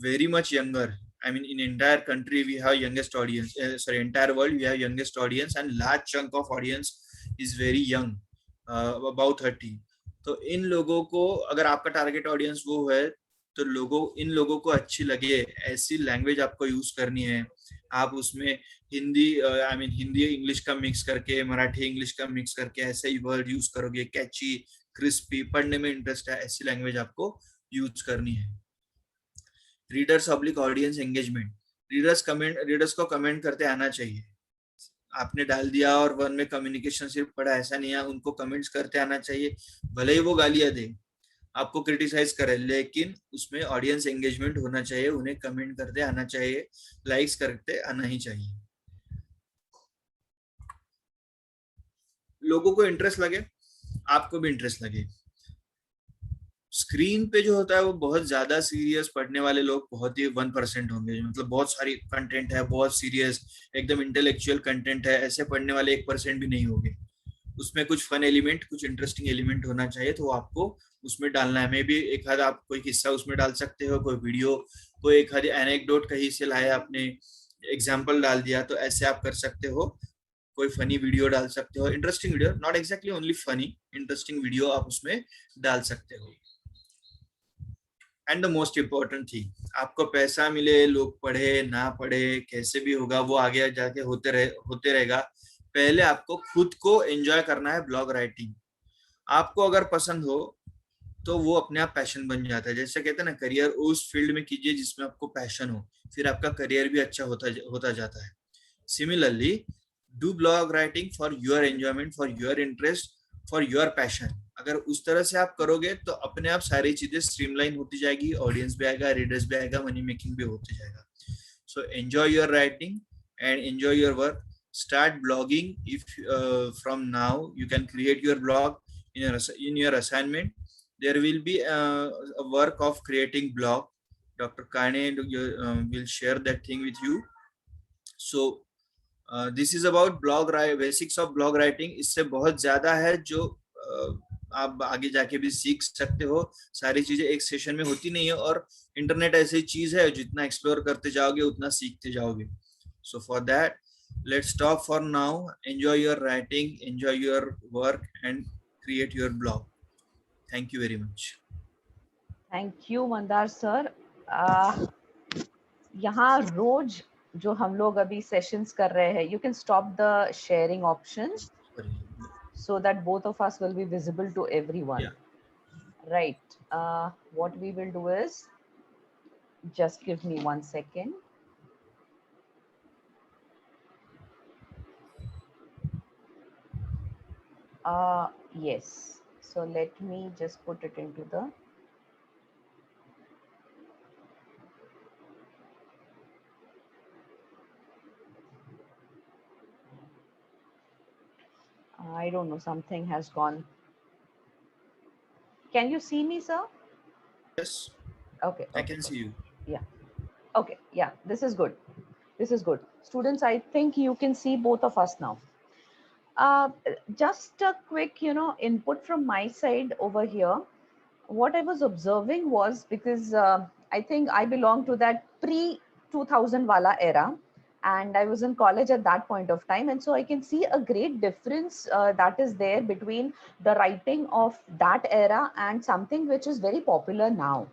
very much younger. I mean, in entire country we have youngest audience. Entire world we have youngest audience, and large chunk of audience is very young, about 30. तो इन लोगों को, अगर आपका target audience वो है, तो इन लोगों को अच्छी लगे ऐसी लैंग्वेज आपको यूज करनी है. आप उसमें हिंदी इंग्लिश का मिक्स करके, मराठी इंग्लिश का मिक्स करके ऐसे ही वर्ड यूज करोगे. कैची, क्रिस्पी, पढ़ने में इंटरेस्ट है, ऐसी लैंग्वेज आपको यूज करनी है. Readers public audience engagement. Readers को कमेंट करते आना चाहिए. आपने डाल दिया और वन में कम्युनिकेशन सिर्फ पढ़ा, ऐसा नहीं है. उनको कमेंट्स करते आना चाहिए. भले ही वो गालियां दे, आपको क्रिटिसाइज करे, लेकिन उसमें ऑडियंस एंगेजमेंट होना चाहिए. उन्हें कमेंट करते आना चाहिए, लाइक्स करते आना ही चाहिए. लोगों को इंटरेस्ट लगे, आपको भी इंटरेस्ट लगे. स्क्रीन पे जो होता है वो बहुत ज्यादा सीरियस पढ़ने वाले लोग बहुत ही 1% होंगे. मतलब बहुत सारी कंटेंट है, बहुत सीरियस, एकदम इंटेलेक्चुअल कंटेंट है, ऐसे पढ़ने वाले 1% भी नहीं होंगे. उसमें कुछ फन एलिमेंट, कुछ इंटरेस्टिंग एलिमेंट होना चाहिए, तो आपको उसमें डालना है. मे भी एक आध आप कोई किस्सा उसमें डाल सकते हो, कोई वीडियो, कोई एक आध एनेक्डोट कहीं से लाया आपने, एग्जाम्पल डाल दिया, तो ऐसे आप कर सकते हो. कोई फनी वीडियो डाल सकते हो, interesting video, not exactly only funny, interesting video आप उसमें डाल सकते हो. And the most important thing, आपको पैसा मिले, लोग पढ़े ना पढ़े, कैसे भी होगा, वो आगे जाके होते रहेगा. पहले आपको खुद को एंजॉय करना है. ब्लॉग राइटिंग आपको अगर पसंद हो तो वो अपने आप पैशन बन जाता है. जैसे कहते हैं ना, करियर उस फील्ड में कीजिए जिसमें आपको पैशन हो, फिर आपका करियर भी अच्छा होता जाता है. Similarly, do blog writing for your enjoyment, for your interest, for your passion. अगर उस तरह से आप करोगे तो अपने आप सारी चीजें स्ट्रीमलाइन होती जाएगी. ऑडियंस भी आएगा, रीडर्स भी आएगा, मनी मेकिंग भी होती जाएगा. So enjoy your writing and enjoy your work. Start blogging. If from now you can create your blog in your assignment. There will be a work of creating blog. Dr. Kane will share that thing with you. So this is about basics of blog writing. इससे बहुत ज्यादा है जो आप आगे जाके भी सीख सकते हो. सारी चीजें एक सेशन में होती नहीं है, और इंटरनेट ऐसी चीज है, जितना एक्सप्लोर करते जाओगे उतना सीखते जाओगे. So for that, let's stop for now. Enjoy your writing, enjoy your work, and create your blog. Thank you very much. Thank you, Mandar sir. यहाँ रोज जो हम लोग अभी सेशंस कर रहे हैं, you can stop the sharing option so that both of us will be visible to everyone. Yeah. Right. What we will do is, just give me 1 second. Yes. So let me just put it into the. I don't know, something has gone. Can you see me, sir? Yes. Okay. I can see you. Yeah. Okay. Yeah, this is good. This is good. Students, I think you can see both of us now. Just a quick, input from my side over here. What I was observing was, because I think I belong to that 2000 wala era, and I was in college at that point of time, and so I can see a great difference that is there between the writing of that era and something which is very popular now.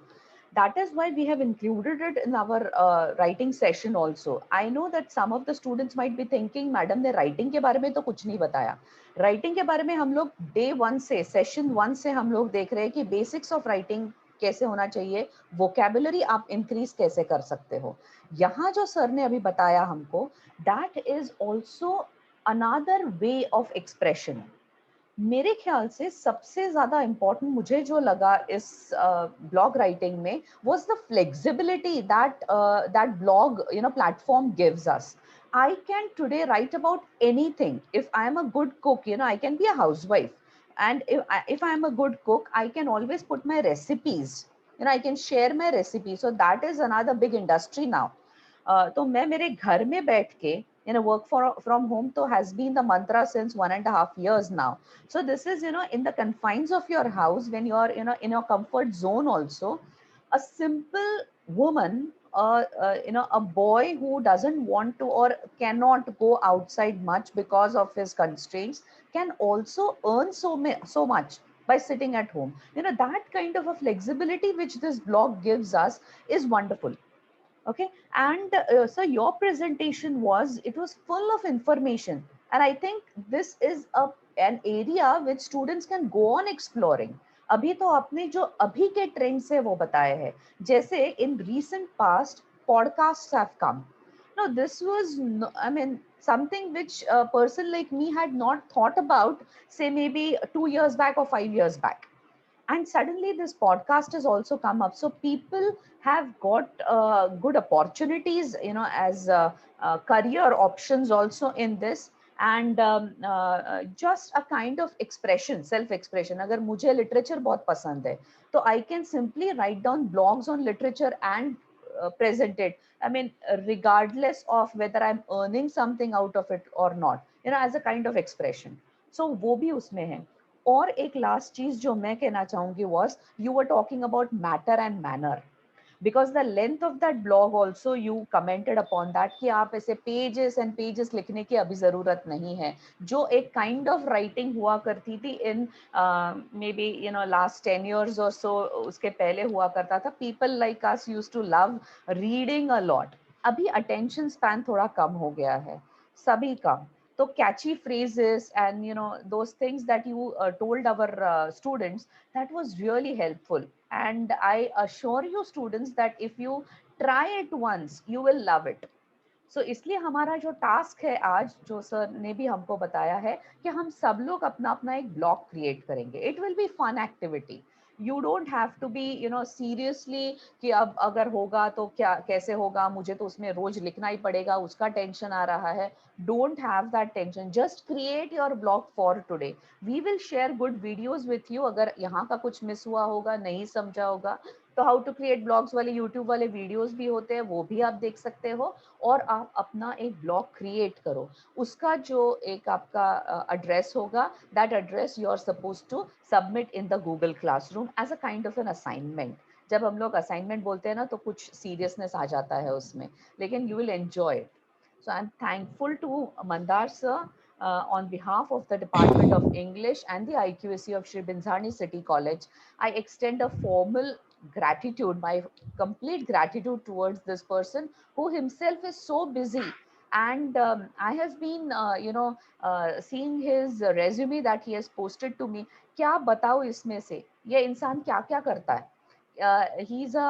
That is why we have included it in our writing session also. I know that some of the students might be thinking, madam ने writing के बारे में तो कुछ नहीं बताया. Writing के बारे में हम लोग day 1 से, session 1 से हम लोग देख रहे हैं कि basics of writing कैसे होना चाहिए, vocabulary आप increase कैसे कर सकते हो. यहाँ जो सर ने अभी बताया हमको, that is also another way of expression. मेरे ख्याल से सबसे ज्यादा इम्पोर्टेंट मुझे जो लगा इस ब्लॉग राइटिंग में was the flexibility that that blog platform gives us. I can today write about anything. If I am a good cook, I can be a housewife, and if I am a good cook, I can always put my recipes. I can share my recipe. So that is another big industry now. तो मैं मेरे घर में बैठ के work from home तो has been the mantra since 1.5 years now. So this is in the confines of your house, when you're in your comfort zone also. A simple woman, a boy who doesn't want to or cannot go outside much because of his constraints, can also earn so much by sitting at home. That kind of a flexibility which this blog gives us is wonderful. Okay, and so your presentation was, it was full of information, and I think this is an area which students can go on exploring. अभी तो आपने जो अभी के trend से वो बताए हैं, जैसे in recent past podcasts have come. Now this was I mean something which a person like me had not thought about, say maybe 2 years back or 5 years back, and suddenly this podcast has also come up. So people have got good opportunities as career options also in this. And just a kind of expression, self expression. Agar mujhe literature bahut pasand hai, so I can simply write down blogs on literature and present it. I mean, regardless of whether I'm earning something out of it or not, as a kind of expression. So वो भी उसमें है. और एक last चीज जो मैं कहना चाहूंगी was, you were talking about matter and manner, because the length of that blog also you commented upon that कि आप ऐसे pages and pages लिखने की अभी जरूरत नहीं है. जो एक kind of writing हुआ करती थी in maybe last 10 years or so, उसके पहले हुआ करता था. People like us used to love reading a lot. अभी attention span थोड़ा कम हो गया है सभी का. So catchy phrases and those things that you told our students, that was really helpful. And I assure you students that if you try it once, you will love it. So इसलिए हमारा जो task है आज, जो sir ने भी हमको बताया है, कि हम सब लोग अपना अपना एक ब्लॉग क्रिएट करेंगे. It will be fun activity. You don't have to be seriously कि अब अगर होगा तो क्या कैसे होगा, मुझे तो उसमें रोज लिखना ही पड़ेगा, उसका टेंशन आ रहा है. Don't have that tension. Just create your blog for today. We will share good videos with you. अगर यहाँ का कुछ मिस हुआ होगा, नहीं समझा होगा, तो हाउ टू क्रिएट ब्लॉग्स वाले यूट्यूब वाले वीडियोस भी होते हैं, वो भी आप देख सकते हो. और आप अपना एक ब्लॉग क्रिएट करो. उसका जो एक आपका एड्रेस होगा, that address you are suppose to submit in the Google classroom as a kind of an assignment. जब हम लोग असाइनमेंट बोलते हैं ना, तो कुछ सीरियसनेस आ जाता है उसमें, लेकिन you will enjoy it. So I'm thankful to Mandar sir on behalf of the Department of English and the IQAC of Shri Binzhani City College. I extend a formal gratitude, my complete gratitude towards this person who himself is so busy. And I have been, seeing his resume that he has posted to me. क्या बताओ इसमें से ये इंसान क्या क्या करता है. He's a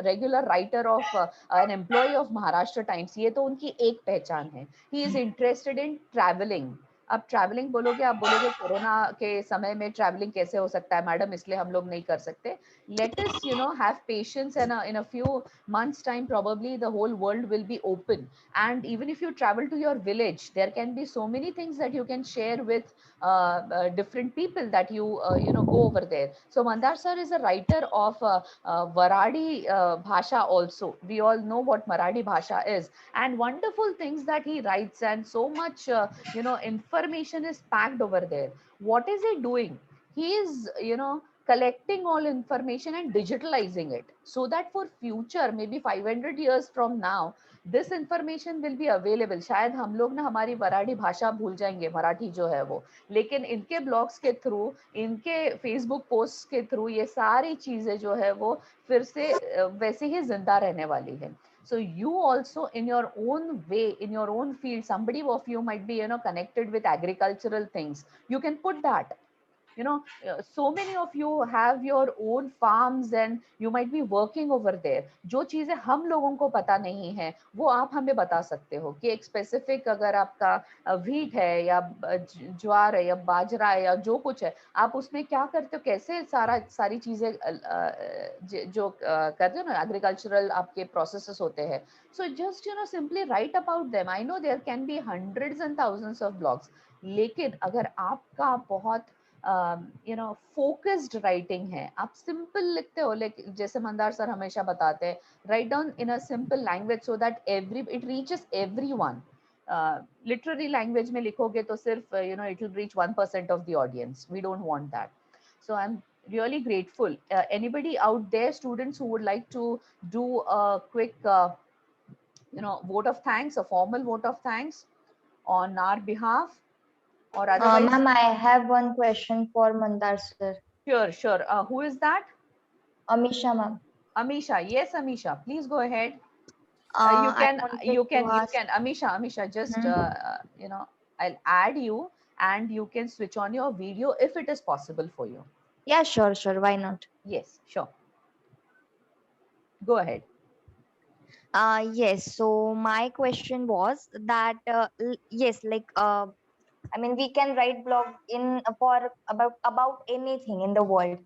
regular writer of an employee of Maharashtra Times. ये तो उनकी एक पहचान है. He is interested in traveling. अब ट्रैवलिंग बोलोगे, आप बोलोगे कोरोना के समय में ट्रैवलिंग कैसे हो सकता है मैडम, इसलिए हम लोग नहीं कर सकते. Let us have patience, and in a few months time probably the whole world will be open. And even if you travel to your village, there can be so many things that you can share with different people that you go over there. So Mandar sir is a writer of Varadi Bhasha also. We all know what Marathi Bhasha is, and wonderful things that he writes, and so much information is packed over there. What is he doing? He is collecting all information and digitalizing it so that for future maybe 500 years from now this information will be available. शायद हम लोग ना हमारी वराडी भाषा भूल जाएंगे, मराठी जो है वो, लेकिन इनके ब्लॉग्स के थ्रू, इनके फेसबुक पोस्ट के थ्रू ये सारी चीजें जो है वो फिर से वैसे ही जिंदा रहने वाली है. So you also in your own way, in your own field, somebody of you might be, you know, connected with agricultural things. You can put that. You know, so many of you have your own farms and you might be working over there. जो चीजें हम लोगों को पता नहीं है वो आप हमें बता सकते हो कि एक स्पेसिफिक अगर आपका व्हीट है या ज्वार है या बाजरा है या जो कुछ है, आप उसमें क्या करते हो, कैसे सारी चीजें जो करते हो ना, एग्रीकल्चरल आपके प्रोसेसेस होते हैं. So just, you know, simply write about them. I know there can be hundreds and thousands of blogs, लेकिन अगर आपका बहुत you know focused writing है, आप simple लिखते हो, लेकिन जैसे मंदार सर हमेशा बताते हैं, write down in a simple language so that it reaches everyone. Literary language में लिखोगे तो सिर्फ you know it will reach 1% of the audience. We don't want that. So I'm really grateful. Anybody out there, students who would like to do a quick you know vote of thanks, a formal vote of thanks on our behalf, or otherwise? Ma'am, I have one question for Mandar sir. Sure. Who is that? Amisha ma'am. Amisha. Yes, Amisha. Please go ahead. You can. Amisha, just you know, I'll add you, and you can switch on your video if it is possible for you. Yeah, sure. Why not? Yes, sure. Go ahead. Yes. So my question was that yes, like I mean, we can write blog about anything in the world,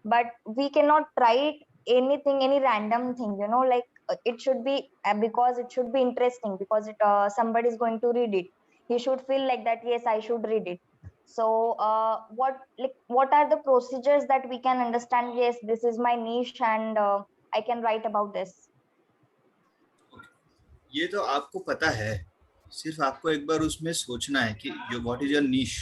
but we cannot write anything, any random thing. You know, like it should be because it should be interesting, because somebody is going to read it. He should feel like that. Yes, I should read it. So, what are the procedures that we can understand? Yes, this is my niche, and I can write about this. ये तो आपको पता है, सिर्फ आपको एक बार उसमें सोचना है कि व्हाट इज योर निश.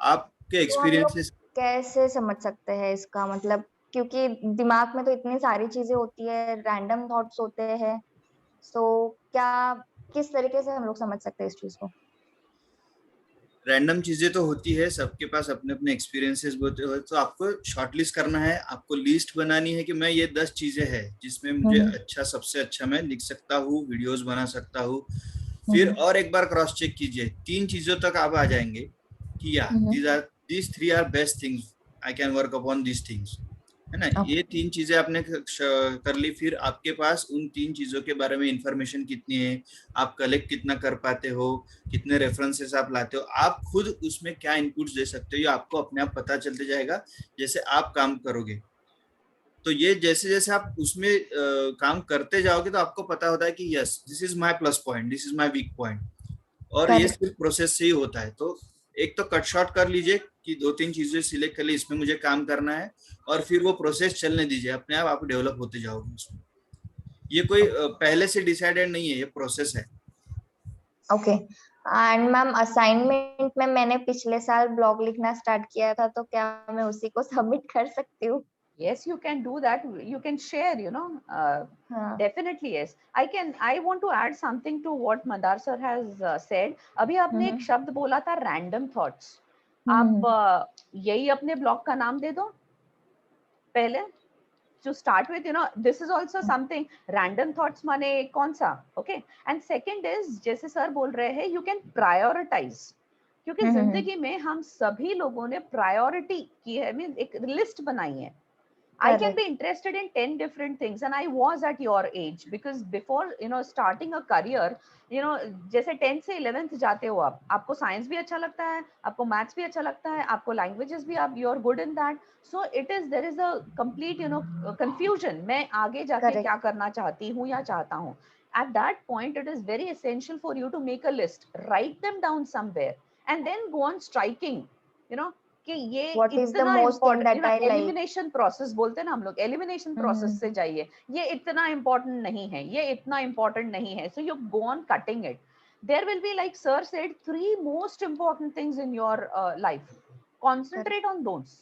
आपके एक्सपीरियंसेस कैसे समझ सकते हैं इसका मतलब, क्योंकि दिमाग में तो इतनी सारी चीजें होती है, रैंडम थॉट्स होते हैं, सो क्या किस तरीके से हम लोग समझ सकते हैं इस चीज को? रैंडम चीजें तो होती है, सबके पास अपने अपने एक्सपीरियंसेस होते हैं. तो आपको शॉर्टलिस्ट करना है, आपको लिस्ट बनानी है कि मैं ये 10 चीजें हैं जिसमें मुझे अच्छा, सबसे अच्छा मैं लिख सकता हूँ, वीडियोस बना सकता हूँ. फिर और एक बार क्रॉस चेक कीजिए, 3 चीजों तक आप आ जाएंगे कि या these 3 are best things, I can work upon these things, है ना. ये 3 चीजें आपने कर ली. फिर आपके पास उन 3 चीजों के बारे में इंफॉर्मेशन कितनी है, आप कलेक्ट कितना कर पाते हो, कितने रेफरेंसेस आप लाते हो, आप खुद उसमें क्या इनपुट्स दे सकते हो, ये आपको अपने आप पता चलते जाएगा जैसे आप काम करोगे. तो ये जैसे जैसे आप उसमें काम करते जाओगे तो आपको पता होता है कि yes, this is my plus point, this is my weak point. और ये सिर्फ प्रोसेस से ही होता है. तो एक तो कट शॉर्ट कर लीजिए कि 2-3 चीजें सिलेक्ट कर ली, इसमें मुझे काम करना है, और फिर वो प्रोसेस चलने दीजिए, अपने आप आप डेवलप होते जाओगे उसमें. ये कोई पहले से डिसाइडेड नहीं है, ये प्रोसेस है. ओके. एंड मैम, असाइनमेंट में मैंने पिछले साल ब्लॉग लिखना स्टार्ट किया था, तो क्या मैं उसी को सबमिट कर सकती हूँ? Yes, you can do that. You can share, you know. Definitely, yes. I want to add something to what Mandar sir has said. अभी आपने एक शब्द बोला था random thoughts. आप यही अपने ब्लॉग का नाम दे दो पहले. To start with, you know, this is also something. Random thoughts माने कौन सा? Okay. And second is, जैसे सर बोल रहे हैं, you can prioritize. क्योंकि जिंदगी में हम सभी लोगों ने प्रायोरिटी की है, मींस एक लिस्ट बनाई है. I can be interested in 10 different things, and I was at your age, because before, you know, starting a career, you know, जैसे 10th से 11th जाते हो आप, आपको साइंस भी अच्छा लगता है, आपको मैथ्स भी अच्छा लगता है, आपको लैंग्वेजेस भी, आप you are good in that. So there is a complete, you know, confusion. मैं आगे जाके क्या करना चाहती हूँ या चाहता हूँ. At that point, it is very essential for you to make a list, write them down somewhere, and then go on striking, you know, कि ये इतना इम्पोर्टेंट, एलिमिनेशन प्रोसेस बोलते हैं ना हम लोग, एलिमिनेशन प्रोसेस से जाइए, ये इतना इम्पोर्टेंट नहीं है, ये इतना इम्पोर्टेंट नहीं है. So you go on cutting it. There will be, like sir said, 3 most important things in your life. Concentrate on those.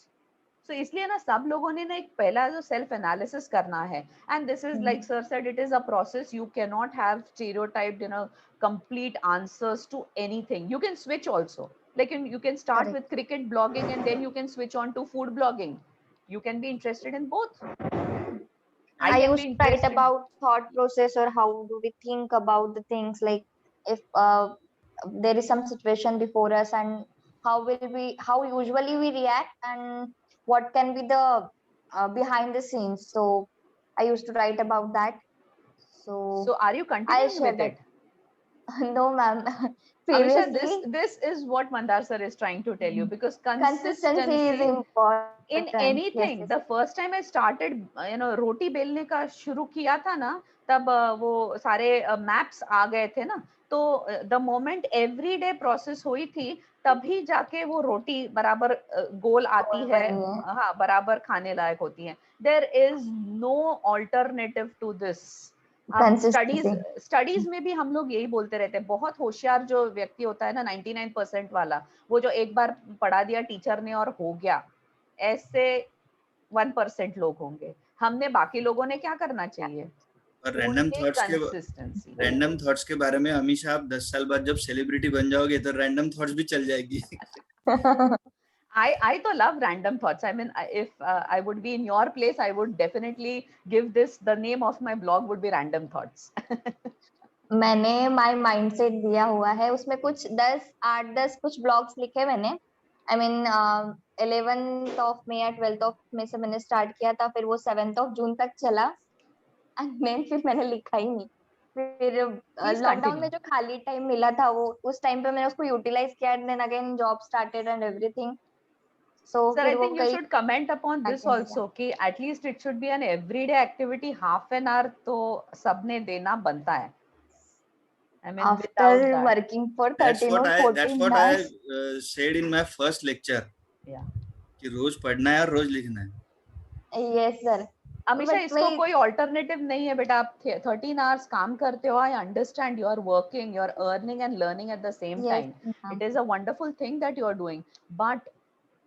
So इसलिए ना सब लोगों ने ना एक पहला जो सेल्फ एनालिसिस करना है, and this is like sir said, it is a process. You cannot have stereotyped, complete answers to anything. You can switch also. Like you can start Correct. with cricket blogging and then you can switch on to food blogging. You can be interested in both. I I can used be to write interested. about thought process or how do we think about the things, like if there is some situation before us and how usually we react and what can be the behind the scenes. So I used to write about that. So So are you I continuing share with that. it? No, ma'am. Amisha, Previously, this is what Mandar sir is trying to tell you, because consistency is consistency important. in Yes, anything. yes. The first time I started, रोटी बेलने का शुरू किया था ना, तब वो सारे maps आ गए थे ना, तो the moment everyday process हुई थी, तभी जाके वो रोटी बराबर गोल आती गोल है, बनी है। हाँ बराबर खाने लायक होती है. There is no alternative to this. अब Consistency. स्टडीज में भी हम लोग यही बोलते रहते हैं. बहुत होशियार जो व्यक्ति होता है ना, 99% वाला, वो जो एक बार पढ़ा दिया टीचर ने और हो गया, ऐसे 1% लोग होंगे. हमने बाकी लोगों ने क्या करना चाहिए? और कंसिस्टेंसी. रैंडम थॉट्स के बारे में हमेशा आप 10 साल बाद जब सेलिब्रिटी बन जाओगे तो रैंडम थॉट्स भी चल जाएगी. I तो love random thoughts. I mean, if I would be in your place, I would definitely give this, the name of my blog would be Random Thoughts. मैंने माय माइंडसेट दिया हुआ है, उसमें कुछ 8-10 कुछ ब्लॉग्स लिखे मैंने. I mean 11th of May या 12th ऑफ मे से मैंने स्टार्ट किया था, फिर वो 7th ऑफ जून तक चला एंड देन फिर मैंने लिखा ही नहीं. फिर लॉकडाउन में जो खाली टाइम मिला था वो उस टाइम पे मैंने उसको यूटिलाइज किया and then again job started and everything. So Sir, I think you should comment upon this also, कि at least it should be an everyday activity. Half an hour तो सबने देना बनता है. I mean, after without that. working for 13 or 14 That's what I said in my first lecture. Yeah. कि रोज पढ़ना है और रोज लिखना है. Yes sir. अमीशा, इसको कोई ऑल्टरनेटिव नहीं है बेटा. आप 13 आवर्स काम करते हो. I understand, you are working, you are earning and learning at the same time. It is a wonderful thing that you are doing, but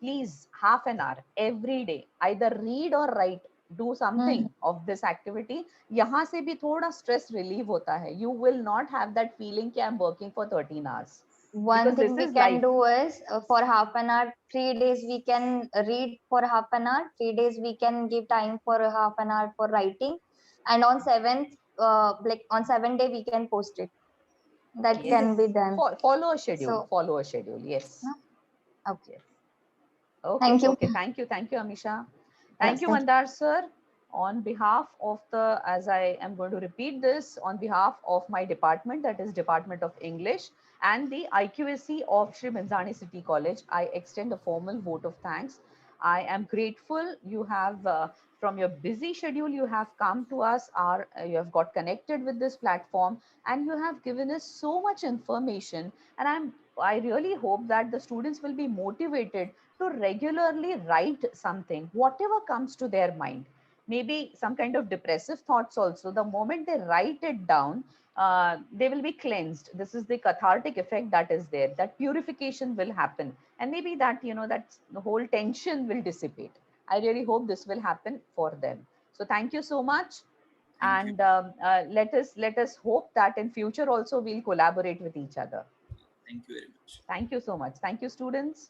please, half an hour every day, either read or write, do something of this activity. यहाँ से भी थोड़ा stress relief होता है. You will not have that feeling कि I'm working for 13 hours. One thing we can do is for half an hour, 3 days we can read for half an hour, 3 days we can give time for half an hour for writing, and on 7th, like on 7th day we can post it. That Yes. can be done. Follow a schedule. So, follow a schedule. Yes. Okay. Okay. Thank you. Okay. Thank you. Thank you, Amisha. Thank you, Mandar sir. On behalf of as I am going to repeat this, on behalf of my department, that is Department of English, and the IQAC of Sri Manzani City College, I extend a formal vote of thanks. I am grateful you have, from your busy schedule, you have come to us, you have got connected with this platform, and you have given us so much information. And I really hope that the students will be motivated to regularly write something, whatever comes to their mind. Maybe some kind of depressive thoughts also. The moment they write it down, they will be cleansed. This is the cathartic effect that is there. That purification will happen, and maybe that that the whole tension will dissipate. I really hope this will happen for them. So thank you so much, and let us hope that in future also we'll collaborate with each other. Thank you very much. Thank you so much. Thank you, students.